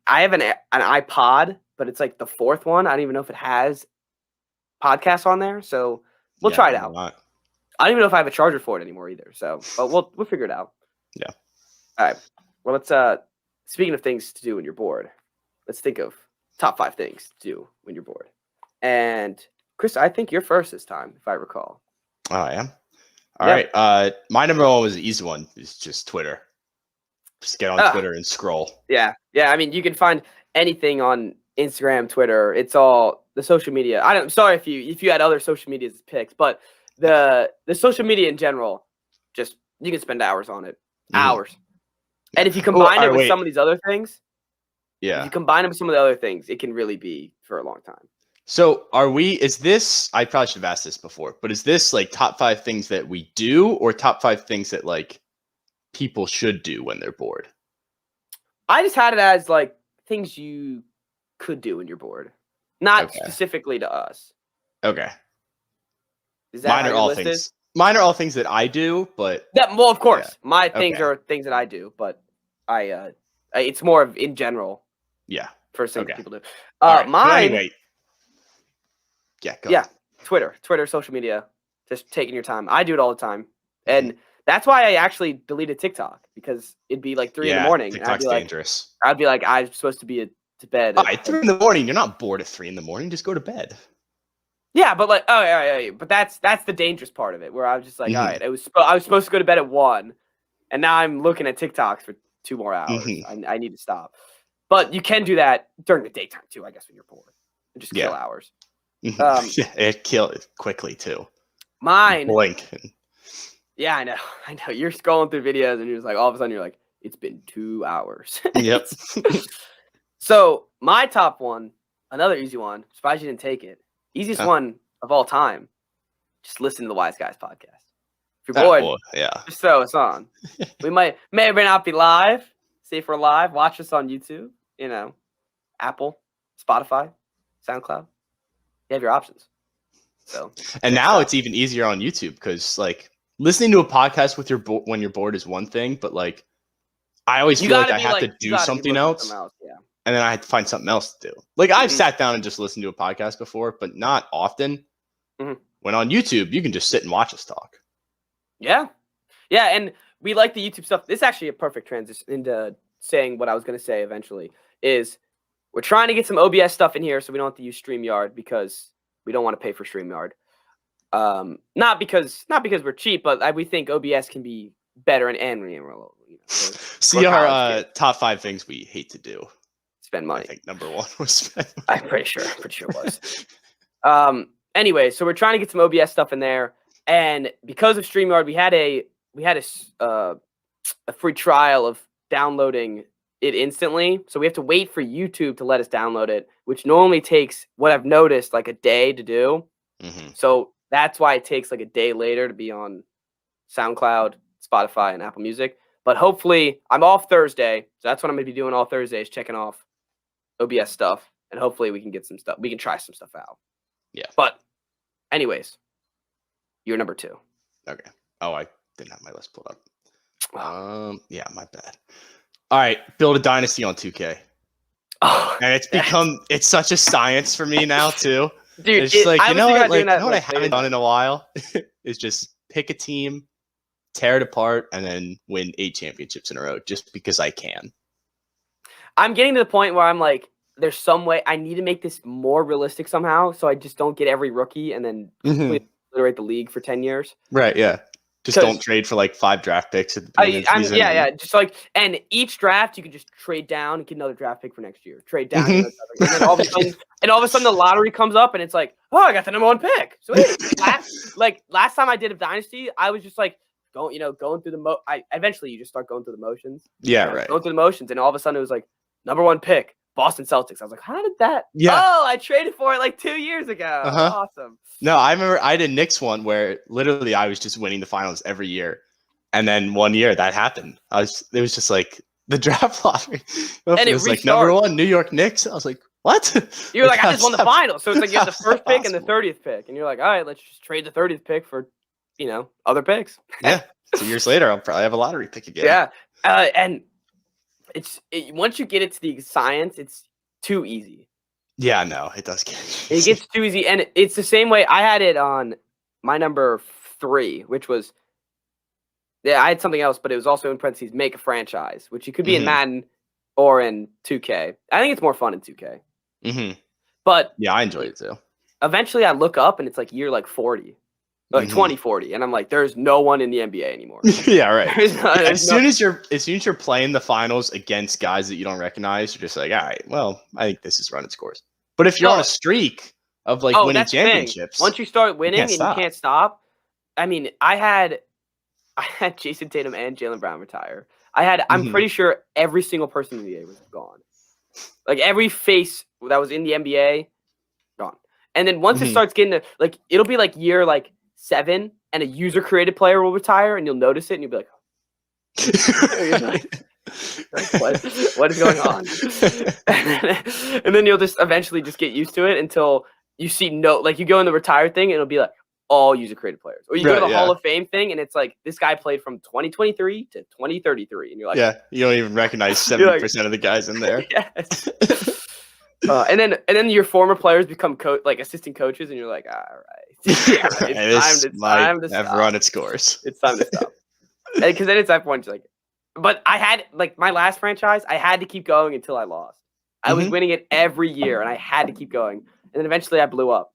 I have an iPod, but it's the fourth one. I don't even know if it has podcasts on there, so we'll try it out. I don't even know if I have a charger for it anymore either. So, but we'll figure it out. Yeah. All right. Well, let's speaking of things to do when you're bored, let's think of top 5 things to do when you're bored. And Chris, I think you're first this time, if I recall. Oh, I am? All right. My number one was the easy one. It's just Twitter. Just get on Twitter and scroll. Yeah. I mean, you can find anything on Instagram, Twitter. It's all the social media. I'm sorry if you had other social medias as picks, but the social media in general, just you can spend hours on it. Hours. And if you combine it with some of these other things, if you combine it with some of the other things, it can really be for a long time. So is this, I probably should have asked this before, but is this like top 5 things that we do or top 5 things that like people should do when they're bored? I just had it as like things you could do when you're bored, not specifically to us. Okay. Is that Mine are all things that I do, but well, of course, my things are things that I do, but it's more of in general. Yeah. First thing people do. Right. Mine. Anyway. Yeah. Twitter, social media, just taking your time. I do it all the time, and that's why I actually deleted TikTok, because it'd be like 3 in the morning. TikTok's dangerous. I'd be like, I'm supposed to be to bed. At 3 in the morning, you're not bored at 3 in the morning. Just go to bed. Yeah, but like, but that's the dangerous part of it, where I was just like, all right, I was supposed to go to bed at 1, and now I'm looking at TikToks for 2 more hours. I need to stop. But you can do that during the daytime too, I guess, when you're bored, and just kill hours. It killed it quickly too. Mine. Blink. Yeah, I know. You're scrolling through videos, and you're just like, all of a sudden, you're like, it's been 2 hours. Yep. So my top one, another easy one. Surprised you didn't take it. Easiest one of all time. Just listen to the Wise Guys podcast. If you're bored, just throw us on. We may or may not be live. See if we're live. Watch us on YouTube. Apple, Spotify, SoundCloud. You have your options. So, and now it's even easier on YouTube, because like listening to a podcast with when you're bored is one thing, but like I always feel like I have to do something else. And then I had to find something else to do. Like I've sat down and just listened to a podcast before, but not often. When on YouTube, you can just sit and watch us talk. Yeah. And we like the YouTube stuff. This is actually a perfect transition into saying what I was going to say eventually. Is we're trying to get some OBS stuff in here, so we don't have to use StreamYard, because we don't want to pay for StreamYard. Not because we're cheap, but we think OBS can be better and see our top 5 things we hate to do. Spend money. I think number 1 was spend money. I'm pretty sure it was. Anyway, so we're trying to get some OBS stuff in there, and because of StreamYard, we had a free trial of downloading it instantly. So we have to wait for YouTube to let us download it, which normally takes, what I've noticed, like a day to do. So that's why it takes like a day later to be on SoundCloud, Spotify, and Apple Music. But hopefully, I'm off Thursday, so that's what I'm going to be doing all Thursdays, checking off OBS stuff, and hopefully we can get some stuff. We can try some stuff out. Yeah. But anyways, you're number 2. Okay. Oh, I didn't have my list pulled up. Yeah, my bad. All right, build a dynasty on 2K. Oh, and it's such a science for me now too. Dude, it's like, you know what I haven't done in a while is just pick a team, tear it apart, and then win 8 championships in a row just because I can. I'm getting to the point where I'm like, there's some way I need to make this more realistic somehow, so I just don't get every rookie and then completely obliterate the league for 10 years. Right, yeah. Just don't trade for like 5 draft picks at the beginning of the season. Yeah. Just like, and each draft you can just trade down and get another draft pick for next year. Trade down, and then all of a sudden the lottery comes up and it's like, oh, I got the number 1 pick. So last time I did a dynasty, I was just like going through the eventually you just start going through the motions. Yeah, right. Going through the motions, and all of a sudden it was like number 1 pick, Boston Celtics. I was like, how did that? Yeah. Oh, I traded for it like 2 years ago. Awesome. No, I remember I did Knicks one where literally I was just winning the finals every year. And then one year that happened. It was just like the draft lottery. And it was like number 1, New York Knicks. I was like, what? You're like, I just won the finals. So it's like you have the first pick and the 30th pick. And you're like, all right, let's just trade the 30th pick for, other picks. Yeah. 2 years later, I'll probably have a lottery pick again. Yeah. And once you get it to the science, it's too easy. Yeah, no, it does get easy. It gets too easy. And it's the same way I had it on my number 3, which was, I had something else, but it was also in parentheses, make a franchise, which you could be in Madden or in 2K. I think it's more fun in 2K. But yeah, I enjoyed it too. eventually I look up and it's like year like 40, like 2040, and I'm like, there's no one in the NBA anymore. Yeah, right. As soon as you're playing the finals against guys that you don't recognize, you're just like, all right, well, I think this is running its course. But if you're on a streak of like winning championships, once you start winning and you can't stop. I mean, I had Jason Tatum and Jaylen Brown retire. I'm pretty sure every single person in the NBA was gone. Like every face that was in the NBA, gone. And then once it starts getting to like, it'll be like year like 7, and a user created player will retire, and you'll notice it, and you'll be like, what is going on? And then you'll just eventually just get used to it until you see you go in the retired thing, and it'll be like all user created players. Or you go to the Hall of Fame thing, and it's like this guy played from 2023 to 2033, and you're like, you don't even recognize 70% of the guys in there. Yes. And then your former players become assistant coaches, and you're like, all right, it's time to stop. Run its course. It's time to stop. Because then it's that point, like, but I had like my last franchise, I had to keep going until I lost. I was winning it every year, and I had to keep going, and then eventually I blew up.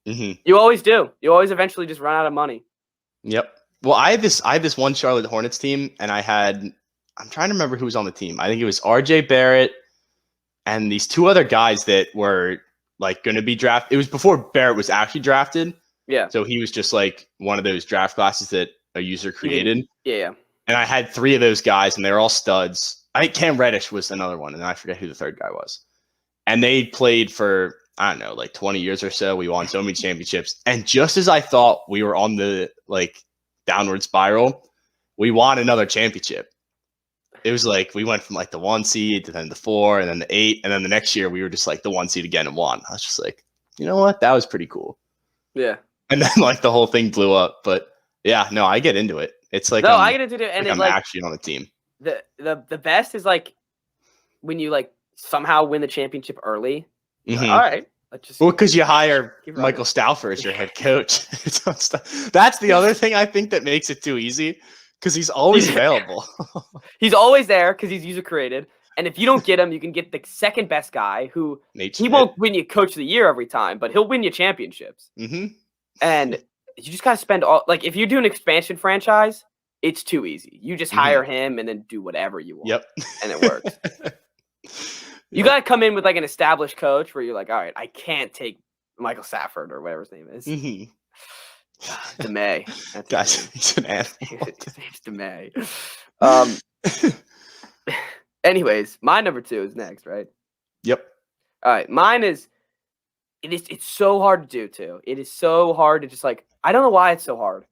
You always do. You always eventually just run out of money. Yep. Well, I had this one Charlotte Hornets team, and I'm trying to remember who was on the team. I think it was RJ Barrett and these 2 other guys that were like going to be drafted. It was before Barrett was actually drafted. Yeah. So he was just like one of those draft classes that a user created. Yeah. And I had 3 of those guys, and they were all studs. I think Cam Reddish was another one, and I forget who the third guy was. And they played for, I don't know, like 20 years or so. We won so many championships. And just as I thought we were on the like downward spiral, we won another championship. It was like we went from like the 1 seed to then the 4 and then the 8. And then the next year we were just like the 1 seed again and won. I was just like, you know what? That was pretty cool. Yeah. And then like the whole thing blew up. But yeah, no, I get into it. It's like, I get into it. And like I'm actually on the team. The best is like when you like somehow win the championship early. All right. Because you hire Michael Stauffer as your head coach. That's the other thing I think that makes it too easy, because he's always available. He's always there because he's user created. And if you don't get him, you can get the second best guy who won't win you coach of the year every time, but he'll win you championships. And you just got to spend like if you do an expansion franchise, it's too easy. You just hire him and then do whatever you want. Yep. And it works. You got to come in with like an established coach where you're like, all right, I can't take Michael Safford or whatever his name is. DeMay. Guys, he's an animal. His name's DeMay. Anyways, my number 2 is next, right? Yep. All right, mine is. It's so hard to do too. It is so hard to just like, I don't know why it's so hard,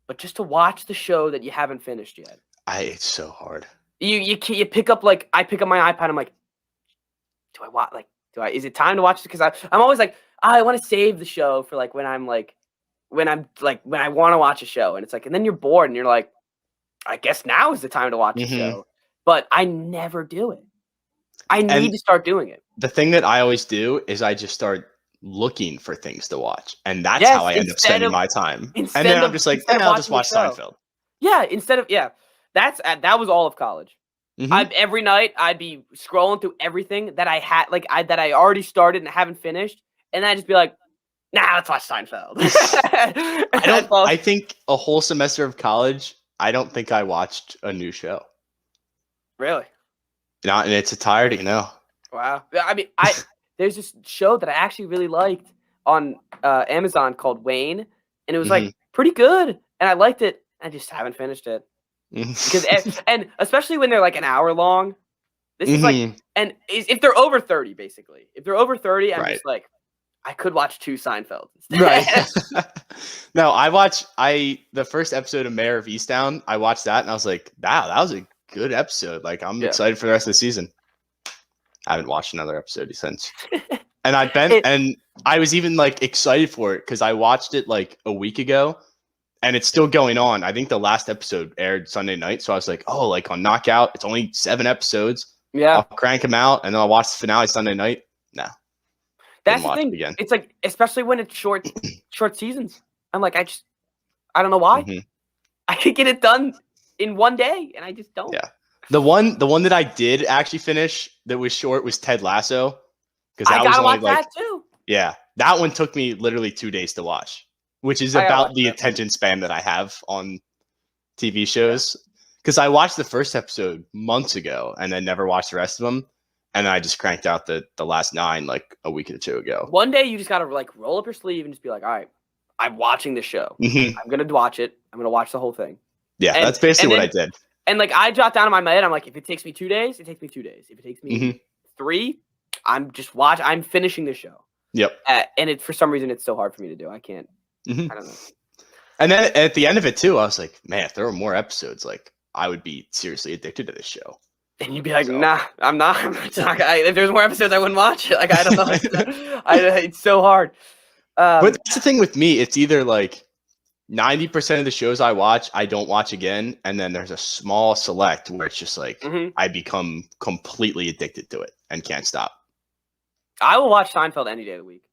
but just to watch the show that you haven't finished yet. It's so hard. You pick up like I pick up my iPad. I'm like, do I watch? Like, is it time to watch it? Because I'm always like, I want to save the show for like when I want to watch a show, and it's like, and then you're bored and you're like, I guess now is the time to watch a show, but I never do it. I need to start doing it. The thing that I always do is I just start looking for things to watch, and that's how I end up spending my time. And then I'm just like, I'll just watch Seinfeld. Yeah, that was all of college. Every night I'd be scrolling through everything that I had, that I already started and haven't finished, and I'd just be like, nah, let's watch Seinfeld. I think a whole semester of college, I don't think I watched a new show. Really? And it's tiring, Wow. I mean, there's this show that I actually really liked on Amazon called Wayne, and it was like pretty good, and I liked it. I just haven't finished it because, and especially when they're like an hour long. This is like, and if they're over 30, basically, if they're over 30, I'm just like, I could watch 2 Seinfelds instead. Right. No, the first episode of Mayor of Easttown. I watched that and I was like, wow, that was a good episode. Like, I'm excited for the rest of the season. I haven't watched another episode since. And and I was even like excited for it because I watched it like a week ago and it's still going on. I think the last episode aired Sunday night. So I was like, oh, like on Knockout, it's only 7 episodes. Yeah. I'll crank them out and then I'll watch the finale Sunday night. No. That's the thing. It's like, especially when it's short seasons. I'm like, I don't know why. I could get it done in one day, and I just don't. Yeah. The one that I did actually finish that was short was Ted Lasso. I gotta watch that too. Yeah. That one took me literally 2 days to watch, which is about the attention span that I have on TV shows. Because I watched the first episode months ago and then never watched the rest of them. And then I just cranked out the last 9 like a week or 2 ago. One day you just got to like roll up your sleeve and just be like, all right, I'm watching the show. I'm going to watch it. I'm going to watch the whole thing. Yeah, that's basically what I did. And like I jot down in my head, I'm like, if it takes me 2 days, it takes me 2 days. If it takes me 3, I'm finishing the show. Yep. And for some reason, it's so hard for me to do. I can't. I don't know. And then at the end of it too, I was like, man, if there were more episodes, like I would be seriously addicted to this show. And you'd be like, nah, I'm not. If there's more episodes, I wouldn't watch it. Like I don't know. It's so hard. But that's the thing with me. It's either like 90% of the shows I watch, I don't watch again, and then there's a small select where it's just like I become completely addicted to it and can't stop. I will watch Seinfeld any day of the week.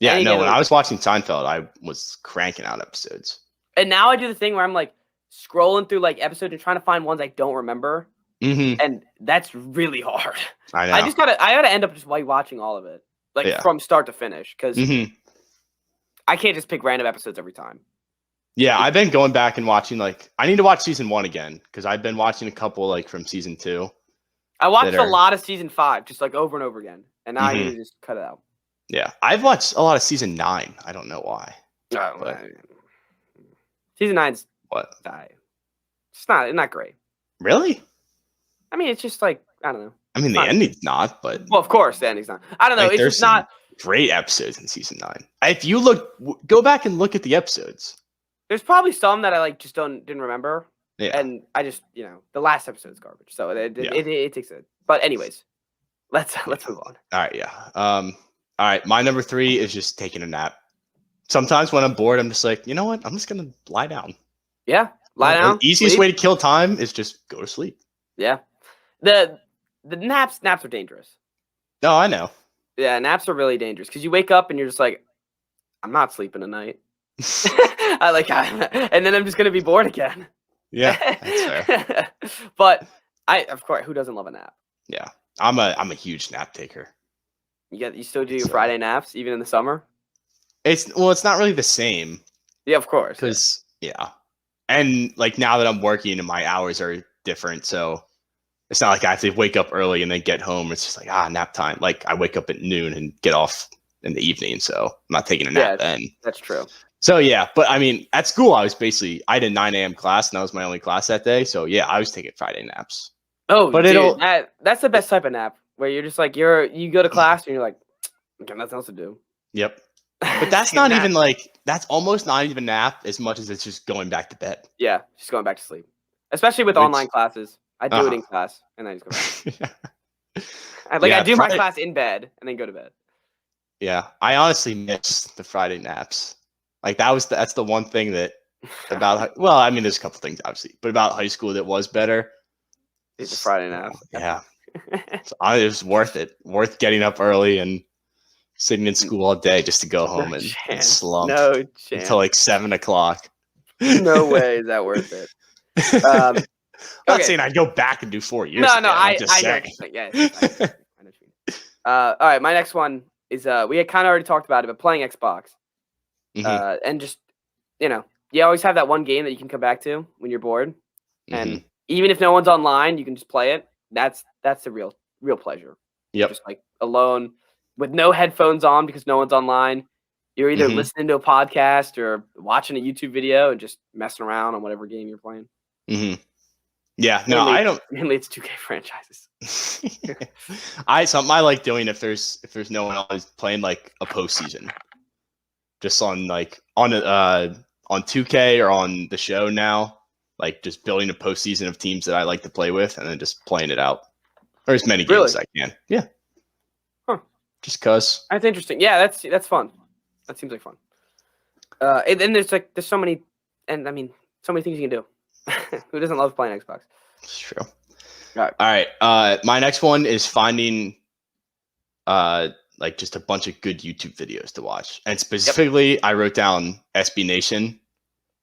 Yeah, no, when I was watching Seinfeld, I was cranking out episodes. And now I do the thing where I'm like scrolling through like episodes and trying to find ones I don't remember. And that's really hard. I know. I gotta end up just watching all of it. Like from start to finish. Because I can't just pick random episodes every time. Yeah, I've been going back and watching like I need to watch season 1 again because I've been watching a couple like from season 2. I watched a lot of season 5 just like over and over again. And now I need to just cut it out. Yeah, I've watched a lot of season 9. I don't know why. Season 9's what? It's not great. Really? I mean, it's just like I don't know. I mean, the ending's not, but well, of course, the ending's not. I don't know. Like, it's just not great episodes in season 9. If you go back and look at the episodes, there's probably some that I like just didn't remember. Yeah, and I just the last episode's garbage, so it takes it. But anyways, let's move on. All right, yeah. All right, my number 3 is just taking a nap. Sometimes when I'm bored, I'm just like, you know what? I'm just gonna lie down. Yeah, lie down. The easiest way to kill time is just go to sleep. Yeah, the naps are dangerous. No, I know. Yeah, naps are really dangerous because you wake up and you're just like, I'm not sleeping tonight. And then I'm just gonna be bored again. Yeah, that's fair. But of course, who doesn't love a nap? Yeah, I'm a huge nap taker. You still do your Friday naps even in the summer? It's not really the same. Yeah, of course. Because and like now that I'm working and my hours are different, so it's not like I have to wake up early and then get home. It's just like nap time. Like I wake up at noon and get off in the evening, so I'm not taking a nap then. That's true. So yeah, but I mean, at school I had a 9 a.m. class and that was my only class that day. So yeah, I was taking Friday naps. Oh, but that's the best type of nap where you're just like you go to class and you're like, I got nothing else to do. Yep. But that's not even that's almost not even nap as much as it's just going back to bed. Yeah, just going back to sleep. Especially with online classes. I do it in class and then I just go back. I do my class in bed and then go to bed. Yeah, I honestly miss the Friday naps. Like that's the one thing that I mean, there's a couple things obviously, but about high school that was better. It's a Friday nap. Yeah, so it was worth it. Worth getting up early and sitting in school all day just to go home and slump until like 7 o'clock. No way is that worth it. I'm not saying I'd go back and do 4 years. No, I know what you're saying. Yeah, I know what you mean. All right, my next one is we had kind of already talked about it, but playing Xbox. And just you always have that one game that you can come back to when you're bored, and even if no one's online, you can just play it. That's the real pleasure. Yep. Just like alone with no headphones on because no one's online. You're either listening to a podcast or watching a YouTube video and just messing around on whatever game you're playing. Yeah, no, I don't. Mainly it's 2K franchises. Something I like doing if there's no one else playing like a postseason, just on 2K or on the show now. Like just building a postseason of teams that I like to play with, and then just playing it out, or as many games as I can. Yeah. Huh. Just cause. That's interesting. Yeah, that's fun. That seems like fun. And then there's so many, and I mean, so many things you can do. Who doesn't love playing Xbox? It's true. All right. My next one is finding, like just a bunch of good YouTube videos to watch, and specifically, I wrote down SB Nation.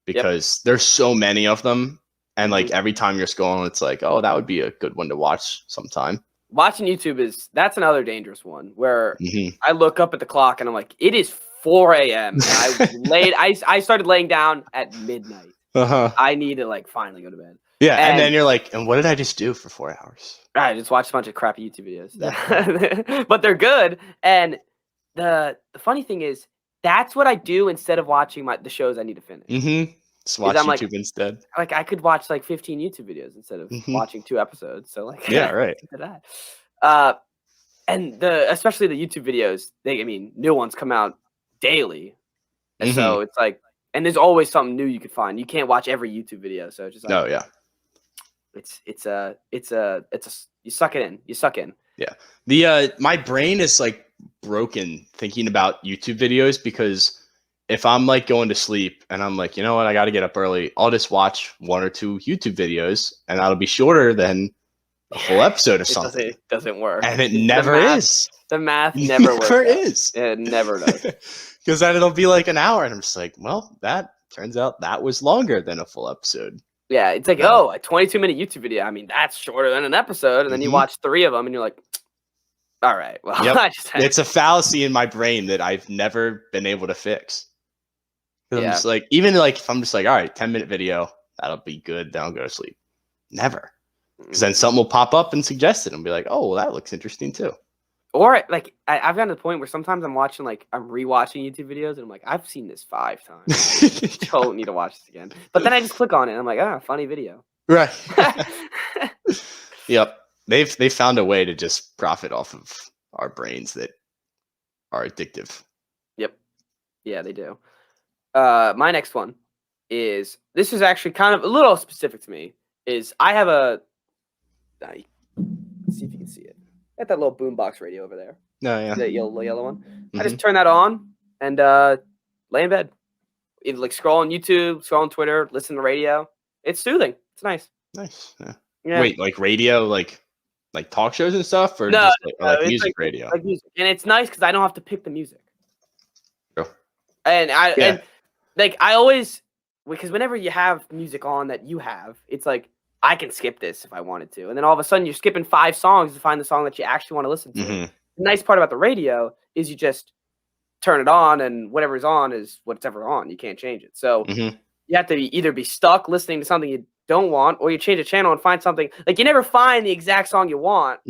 Because there's so many of them, and like every time you're scrolling, it's like, oh, that would be a good one to watch sometime. watching YouTube that's another dangerous one where I look up at the clock and I'm like, it is 4 a.m. and I started laying down at midnight. I need to like finally go to bed. Yeah, and then you're like, and what did I just do for 4 hours? I just watched a bunch of crappy YouTube videos. But they're good. And the funny thing is, that's what I do instead of watching the shows I need to finish. Just watch YouTube instead. Like I could watch like 15 YouTube videos instead of watching 2 episodes. So like yeah, right. And especially the YouTube videos, new ones come out daily. And so it's like, and there's always something new you could find. You can't watch every YouTube video. So it's just like, you suck it in. You suck in. Yeah. My brain is like broken thinking about YouTube videos because if I'm like going to sleep and I'm like, you know what, I got to get up early, I'll just watch 1 or 2 YouTube videos and that'll be shorter than a full episode of something. It doesn't work. And it never is. The math never works. Never is. It never does. Because then it'll be like an hour and I'm just like, well, that turns out that was longer than a full episode. Yeah, it's like, a 22-minute YouTube video. that's shorter than an episode. And then you watch 3 of them and you're like, all right, well, it's a fallacy in my brain that I've never been able to fix. I'm just like, even like if I'm just like, all right, 10-minute video, that'll be good, then I'll go to sleep. Never. Because then something will pop up and suggest it and be like, oh, well, that looks interesting too. Or like I've gotten to the point where sometimes I'm rewatching YouTube videos and I'm like, I've seen this 5 times. I don't need to watch this again. But then I just click on it and I'm like, funny video. Right. Yep. They've found a way to just profit off of our brains that are addictive. Yep. Yeah, they do. My next one this is actually kind of a little specific to me, is I have let's see if you can see it. Got that little boombox radio over there. No, yeah. That yellow one. I just turn that on and lay in bed. Either like scroll on YouTube, scroll on Twitter, listen to radio. It's soothing. It's nice. Nice. Yeah. Wait, like radio, like talk shows and stuff, or just like music radio? Like music. And it's nice because I don't have to pick the music. True. And I always, because whenever you have music on that you have, it's like, I can skip this if I wanted to. And then all of a sudden you're skipping 5 songs to find the song that you actually want to listen to. The nice part about the radio is you just turn it on and whatever's on is whatever on. You can't change it. So you have to either be stuck listening to something you don't want, or you change a channel and find something. Like, you never find the exact song you want.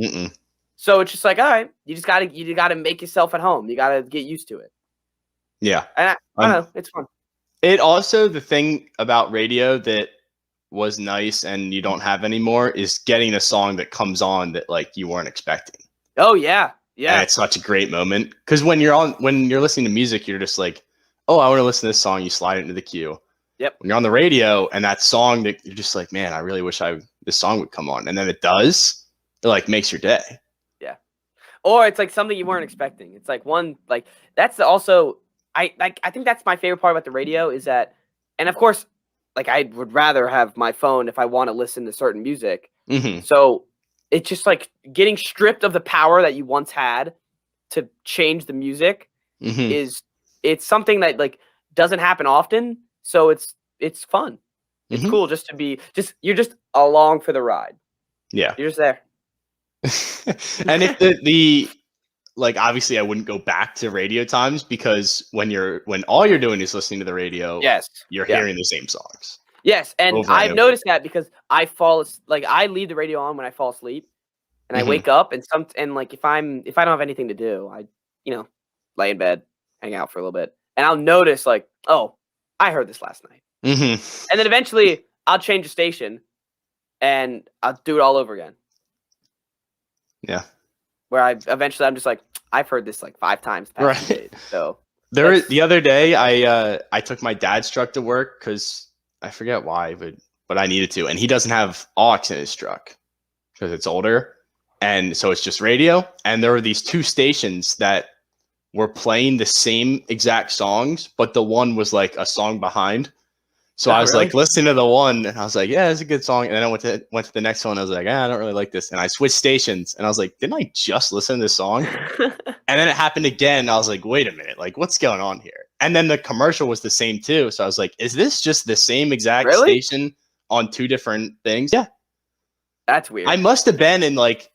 So it's just like, all right, you gotta make yourself at home. You gotta get used to it. Yeah. And I don't know, it's fun. It also, the thing about radio that was nice and you don't have anymore is getting a song that comes on that like you weren't expecting. Oh yeah. Yeah. And it's such a great moment. Because when you're listening to music, you're just like, oh, I want to listen to this song. You slide it into the queue. Yep. When you're on the radio and that song that you're just like, man, I really wish this song would come on. And then it does, it like makes your day. Yeah. Or it's like something you weren't expecting. It's like that's also, I think that's my favorite part about the radio is that, and of course, like I would rather have my phone if I want to listen to certain music. So it's just like getting stripped of the power that you once had to change the music it's something that like doesn't happen often. So it's fun. It's cool just to be you're just along for the ride. Yeah. You're just there. And if the like, obviously I wouldn't go back to radio times because when all you're doing is listening to the radio, you're hearing the same songs. Yes. And I've noticed that because I leave the radio on when I fall asleep and I wake up and like, if I don't have anything to do, I, lay in bed, hang out for a little bit, and I'll notice like, oh, I heard this last night. And then eventually I'll change the station and I'll do it all over again. Yeah. Where I'm just like, I've heard this like 5 times. Right. So the other day I took my dad's truck to work because I forget why, but I needed to, and he doesn't have aux in his truck because it's older, and so it's just radio. And there were these 2 stations that were playing the same exact songs, but the one was like a song behind. So I was like listening to the one and I was like, yeah, it's a good song. And then I went to the next one. I was like, I don't really like this. And I switched stations and I was like, didn't I just listen to this song? And then it happened again. I was like, wait a minute, like what's going on here? And then the commercial was the same too. So I was like, is this just the same exact station on 2 different things? Yeah. That's weird. I must have been in like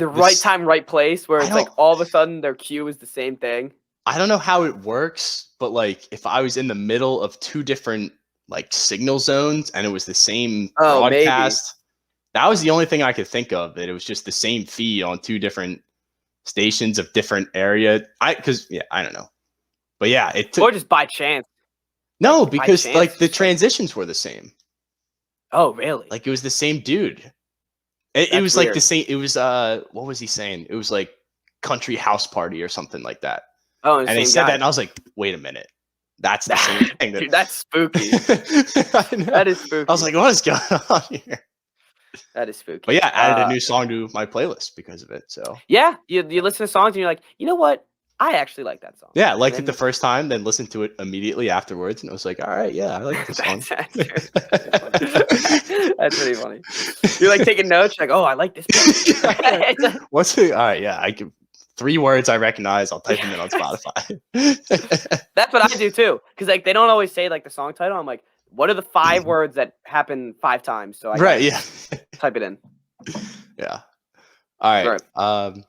right time, right place, where it's like all of a sudden their cue is the same thing. I don't know how it works, but like if I was in the middle of two different like signal zones and it was the same broadcast, that was the only thing I could think of. That it was just the same feed on two different stations of different area. I don't know, but yeah, or just by chance. No, because like the transitions were the same. Oh, really? Like it was the same dude. It was weird. Like the same. It was what was he saying? It was like country house party or something like that. Oh, and he said that, and I was like, wait a minute, that's the same thing. Dude, that's spooky. That is spooky. I was like, what is going on here? That is spooky. But yeah, I added a new song to my playlist because of it. So yeah, you listen to songs and you're like, you know what? I actually like that song. Yeah, I liked it the first time, then listened to it immediately afterwards, and I was like, all right, yeah, I like this song. That's pretty funny. You're like taking notes, like, oh, I like this. What's the? All right, yeah, I can. 3 words I recognize. I'll type them in on Spotify. That's what I do too, because like they don't always say like the song title. I'm like, what are the 5 words that happen 5 times? So I type it in. Yeah. All right.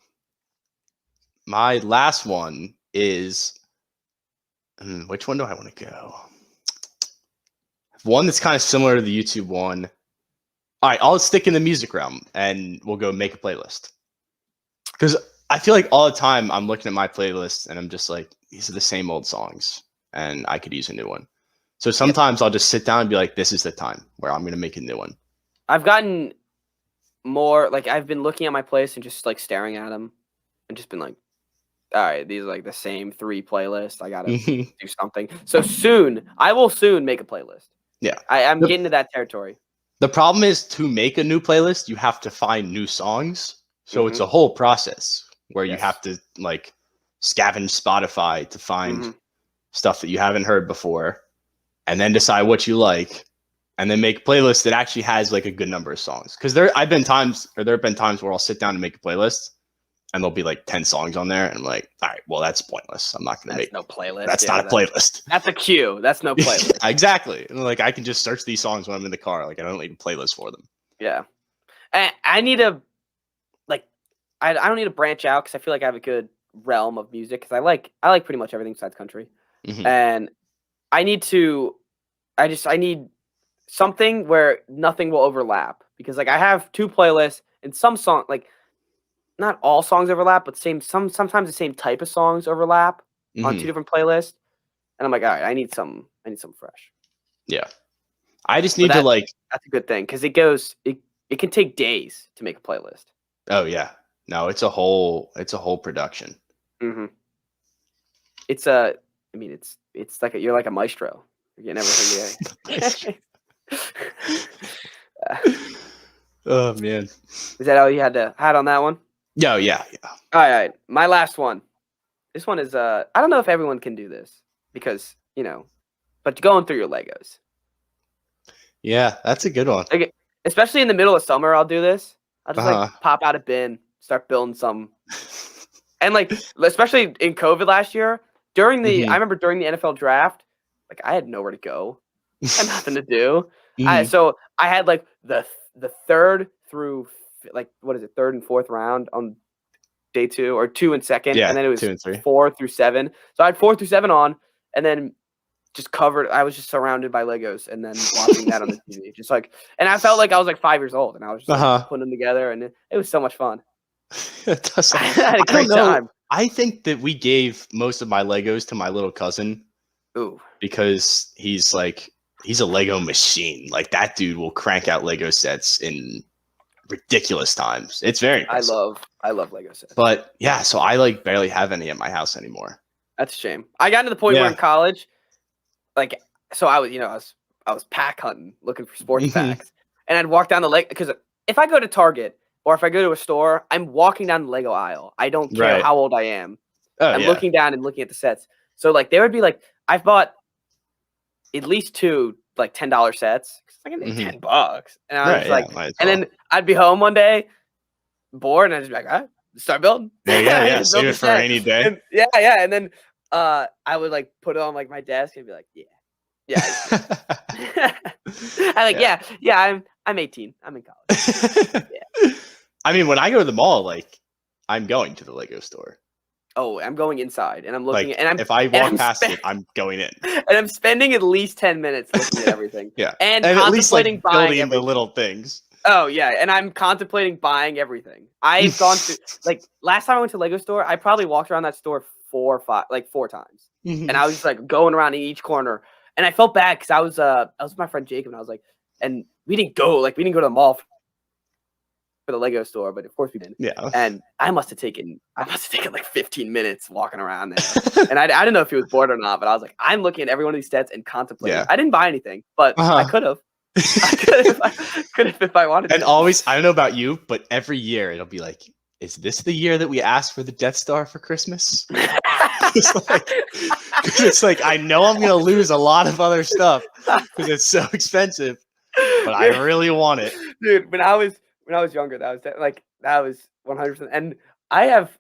My last one is, which one do I want to go? One that's kind of similar to the YouTube one. All right, I'll stick in the music realm, and we'll go make a playlist. Because I feel like all the time I'm looking at my playlist, and I'm just like, these are the same old songs, and I could use a new one. So sometimes I'll just sit down and be like, this is the time where I'm going to make a new one. I've gotten more, like, I've been looking at my playlist and just, like, staring at them and just been like, all right, these are, like, the same 3 playlists. I got to do something. So I will soon make a playlist. Yeah. I'm getting to that territory. The problem is, to make a new playlist, you have to find new songs. So it's a whole process where you have to, like, scavenge Spotify to find stuff that you haven't heard before, and then decide what you like, and then make a playlist that actually has like a good number of songs. Because there have been times where I'll sit down and make a playlist, and there'll be like 10 songs on there, and I'm like, all right, well, that's pointless. I'm not going to make no playlist. That's not a playlist. That's a cue. That's no playlist. Exactly. And like I can just search these songs when I'm in the car. Like I don't need a playlist for them. Yeah, and I need to, like, I don't need to branch out because I feel like I have a good realm of music because I like pretty much everything besides country, and I need something where nothing will overlap, because like I have 2 playlists and some song, like not all songs overlap, but sometimes the same type of songs overlap on 2 different playlists, and I'm like, all right, I need some fresh. Yeah, I just need to like. That's a good thing because it can take days to make a playlist. Oh yeah, no, it's a whole production. It's like you're like a maestro. You're getting everything. Oh man, is that all you had on that one? Yeah. All right, my last one. This one is I don't know if everyone can do this because but going through your Legos. Yeah, that's a good one. Like, especially in the middle of summer, I'll do this. I'll just like pop out a bin, start building some, and like especially in COVID last year I remember during the NFL draft, like I had nowhere to go, I had nothing to do. So I had like the 3rd through like third and 4th round on day 2 or 2 and 2nd, and then it was 2 and 3. 4 through 7. So I had 4 through 7 on, and then just covered. I was just surrounded by Legos, and then watching that on the TV, just like, and I felt like I was like 5 years old, and I was just like, putting them together, and it was so much fun. I had a great time. I think that we gave most of my Legos to my little cousin. Ooh. Because he's a Lego machine. Like that dude will crank out Lego sets in ridiculous times. It's very impressive. I love Lego sets. But yeah, so I like barely have any at my house anymore. That's a shame. I got to the point where in college, like, so I was pack hunting, looking for sports packs, and I'd walk down the Lego, because if I go to Target or if I go to a store, I'm walking down the Lego aisle. I don't care how old I am. I'm looking down and looking at the sets. So like there would be like, I've bought at least 2 like $10 sets. It's like $10, and I was like, and then I'd be home one day, bored, and I'd just be like, all right, start building. Yeah. Save it for a rainy day. And, and then I would like put it on like my desk and be like, I'm 18. I'm in college. I mean, when I go to the mall, like I'm going to the Lego store. Oh, I'm going inside and I'm looking Like, and if I walk past it, I'm going in. And I'm spending at least 10 minutes looking at everything. Yeah. And at least like contemplating buying building the everything. little things. Oh yeah, and I'm contemplating buying everything. I've gone to like last time I went to Lego store, I probably walked around that store 4 times. And I was just like going around in each corner. And I felt bad because I was with my friend Jacob and I was like, and we didn't go to the mall for the Lego store, but of course we didn't. Yeah. And I must have taken like 15 minutes walking around there. And I didn't know if he was bored or not, but I was like, I'm looking at every one of these sets and contemplating. Yeah. I didn't buy anything, but I could have. I could have if I wanted And to. always, I don't know about you, but every year it'll be like, is this the year that we asked for the Death Star for Christmas? It's like I know I'm gonna lose a lot of other stuff because it's so expensive, but I really want it, dude. When I was younger, that was 100%. And I have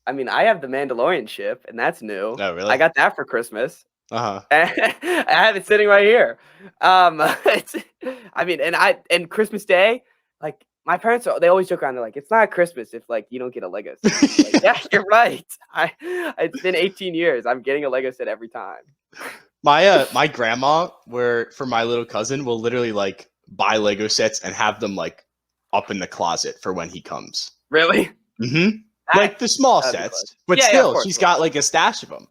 the Mandalorian ship, and that's new. Oh, really? I got that for Christmas. Uh-huh. I have it sitting right here. And Christmas Day, like my parents they always joke around. They're like, it's not Christmas if like you don't get a Lego set. Like, yeah, you're right. It's been 18 years. I'm getting a Lego set every time. My grandma, for my little cousin, will literally like buy Lego sets and have them like up in the closet for when he comes. Really? Mm-hmm. Like the small sets, but still, she's got like a stash of them.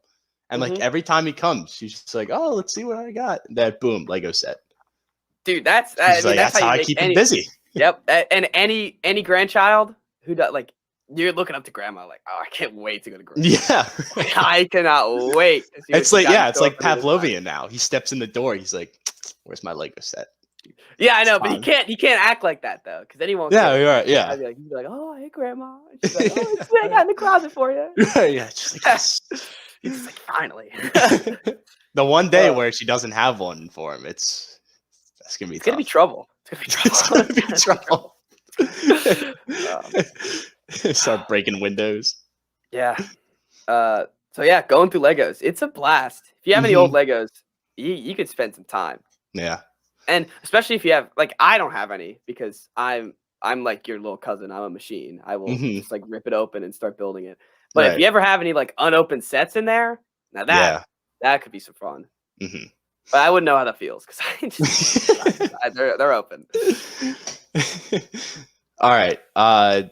And like every time he comes, she's just like, "Oh, let's see what I got." And then boom, Lego set. Dude, that's that's how I keep him busy. Yep, and any grandchild who does like you're looking up to grandma like, "Oh, I can't wait to go to grandma." Yeah, I cannot wait. It's like it's like Pavlovian now. He steps in the door. He's like, "Where's my Lego set?" Yeah, I know, but he can't act like that though, because then he won't. Yeah, you're right. Yeah, he'd be like, "Oh, hey, grandma." And she's like, "Oh, it's what I got in the closet for you." Yeah, just like yes. He's just like, finally. The one day where she doesn't have one for him, that's gonna be. It's gonna be trouble. It's gonna be trouble. Start breaking windows. Yeah. So yeah, going through Legos, it's a blast. If you have any old Legos, you could spend some time. Yeah. And especially if you have like I don't have any because I'm like your little cousin. I'm a machine. I will just like rip it open and start building it. But if you ever have any like unopened sets in there, now that could be some fun. But I wouldn't know how that feels because they're open. All right. I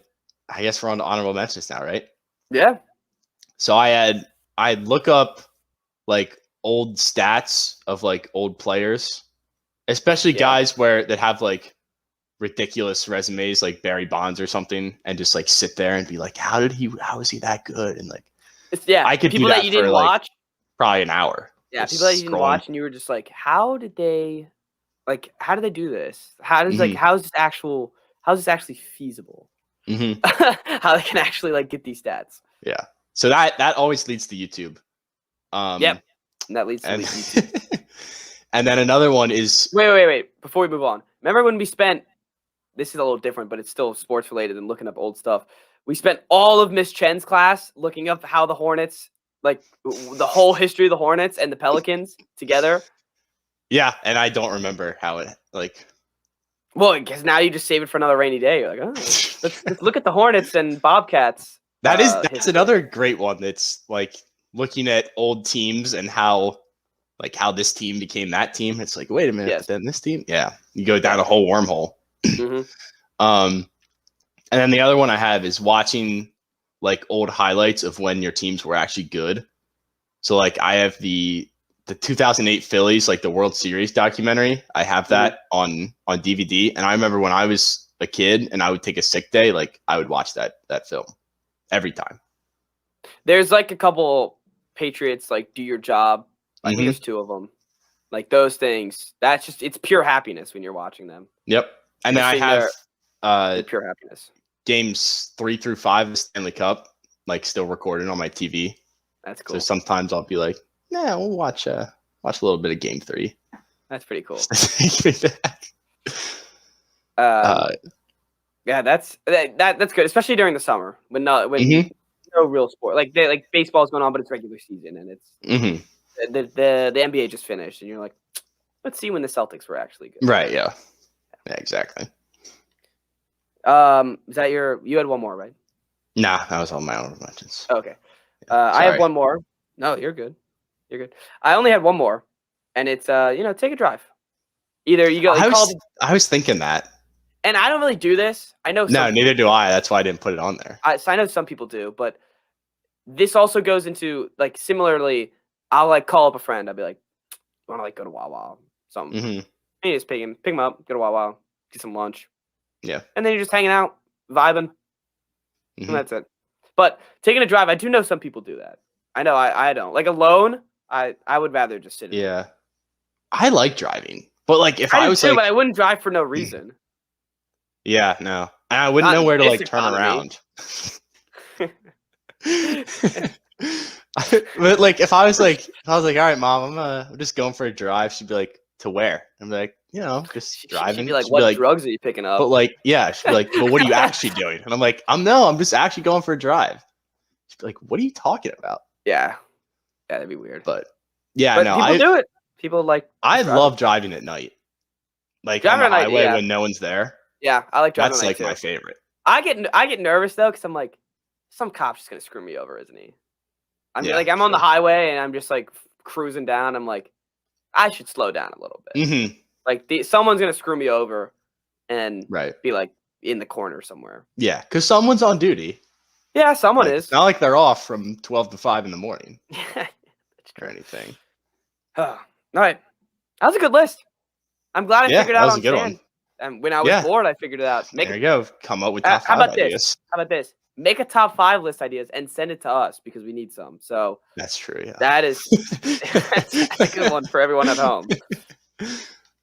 guess we're on to honorable mentions now, right? Yeah. So I'd look up like old stats of like old players, especially guys that have like ridiculous resumes like Barry Bonds or something, and just like sit there and be like, how is he that good? And like, I could people do that you didn't for, watch, like, probably an hour. Yeah, people that you didn't watch, and you were just like, how did they do this? How is this actually feasible? How they can actually like get these stats? Yeah, so that always leads to YouTube. Yep, and that leads to YouTube. And then another one is wait. Before we move on, remember when we spent? This is a little different, but it's still sports related and looking up old stuff. We spent all of Miss Chen's class looking up how the Hornets, like the whole history of the Hornets and the Pelicans together. Yeah, and I don't remember how it like. Well, because now you just save it for another rainy day. You're like, oh, let's look at the Hornets and Bobcats. That's another great one. That's like looking at old teams and how this team became that team. It's like, wait a minute, then this team, you go down a whole wormhole. And then the other one I have is watching like old highlights of when your teams were actually good. So like I have the 2008 Phillies, like the World Series documentary. I have that on DVD. And I remember when I was a kid and I would take a sick day, like I would watch that film every time. There's like a couple Patriots, like Do Your Job. I think there's 2 of them. Like those things, it's pure happiness when you're watching them. Yep. And then I have pure happiness. Games 3 through 5 of the Stanley Cup, like still recorded on my TV. That's cool. So sometimes I'll be like, we'll watch a little bit of Game 3. That's pretty cool. Yeah, that's good, especially during the summer when no real sport like baseball's going on, but it's regular season and it's the NBA just finished, and you're like, let's see when the Celtics were actually good. Right? Yeah, exactly. Is that you had one more, right? Nah, that was all my honorable mentions. Okay. I have one more. No, you're good. You're good. I only had one more, and it's take a drive. Either you go. I was thinking that. And I don't really do this. I know. No, neither do I. That's why I didn't put it on there. So I know some people do, but this also goes into like similarly. I'll like call up a friend. I'll be like, "Want to like go to Wawa?" Something. Mm-hmm. And you just pick him up, go to Wawa, get some lunch. Yeah. And then you're just hanging out, vibing, Mm-hmm. and that's it. But taking a drive, I do know some people do that. I know I don't. Like alone, I would rather just sit. Yeah. I like driving, but like if I was too, like, but I wouldn't drive for no reason. Yeah, no, and I wouldn't know where to like turn around. But like if I was like, all right, Mom, I'm just going for a drive. She'd be like, to where? I'm like, just driving. She'd be like, what drugs are you picking up? But like, yeah, she'd be like, but what are you actually doing? And I'm like, I'm just actually going for a drive. She'd be like, what are you talking about? Yeah, that'd be weird. But yeah, no, people do it. People like. I love driving at night, like driving on the highway when no one's there. Yeah, I like driving. That's at night like too. my favorite. I get nervous though because I'm like, some cop's just gonna screw me over, isn't he? I'm on the highway and I'm just like cruising down. I'm like, I should slow down a little bit. Mm-hmm. Like someone's gonna screw me over, and right. be like in the corner somewhere. Yeah, because someone's on duty. Yeah, someone is. It's not like they're off from 12 to 5 in the morning. Or anything. All right, that was a good list. I'm glad I figured out on Sand. And when I was bored, I figured it out. There you go. Come up with top 5 ideas. How about this? Make a top 5 list ideas and send it to us because we need some. So that's true. Yeah, that is that's a good one for everyone at home.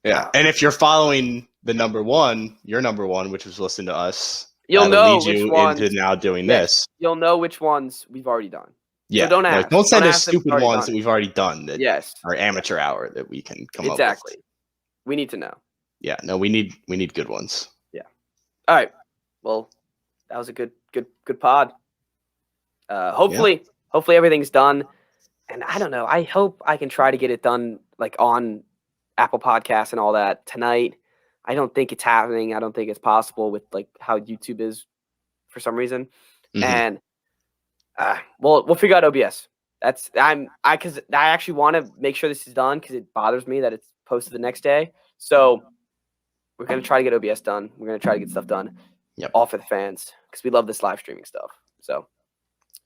Yeah, and if you're following the number one, your number one, which was listen to us, you'll know which ones into now doing this. You'll know which ones we've already done. Yeah, so don't ask. Like, don't send us stupid ones that we've already done. That are amateur hour that we can come up with. Exactly. We need to know. Yeah, no, we need good ones. Yeah. All right. Well, that was a good pod. Hopefully everything's done. And I don't know. I hope I can try to get it done like on Apple Podcasts and all that tonight. I don't think it's happening. I don't think it's possible with like how YouTube is for some reason. Mm-hmm. And we'll figure out OBS. Because I actually want to make sure this is done because it bothers me that it's posted the next day. So we're gonna try to get OBS done. We're gonna try to get stuff done. Yep. All for the fans because we love this live streaming stuff. So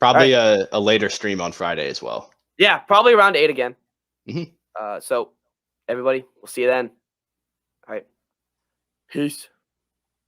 probably a later stream on Friday as well. Yeah, probably around 8 again. Mm-hmm. So everybody, we'll see you then. All right. Peace.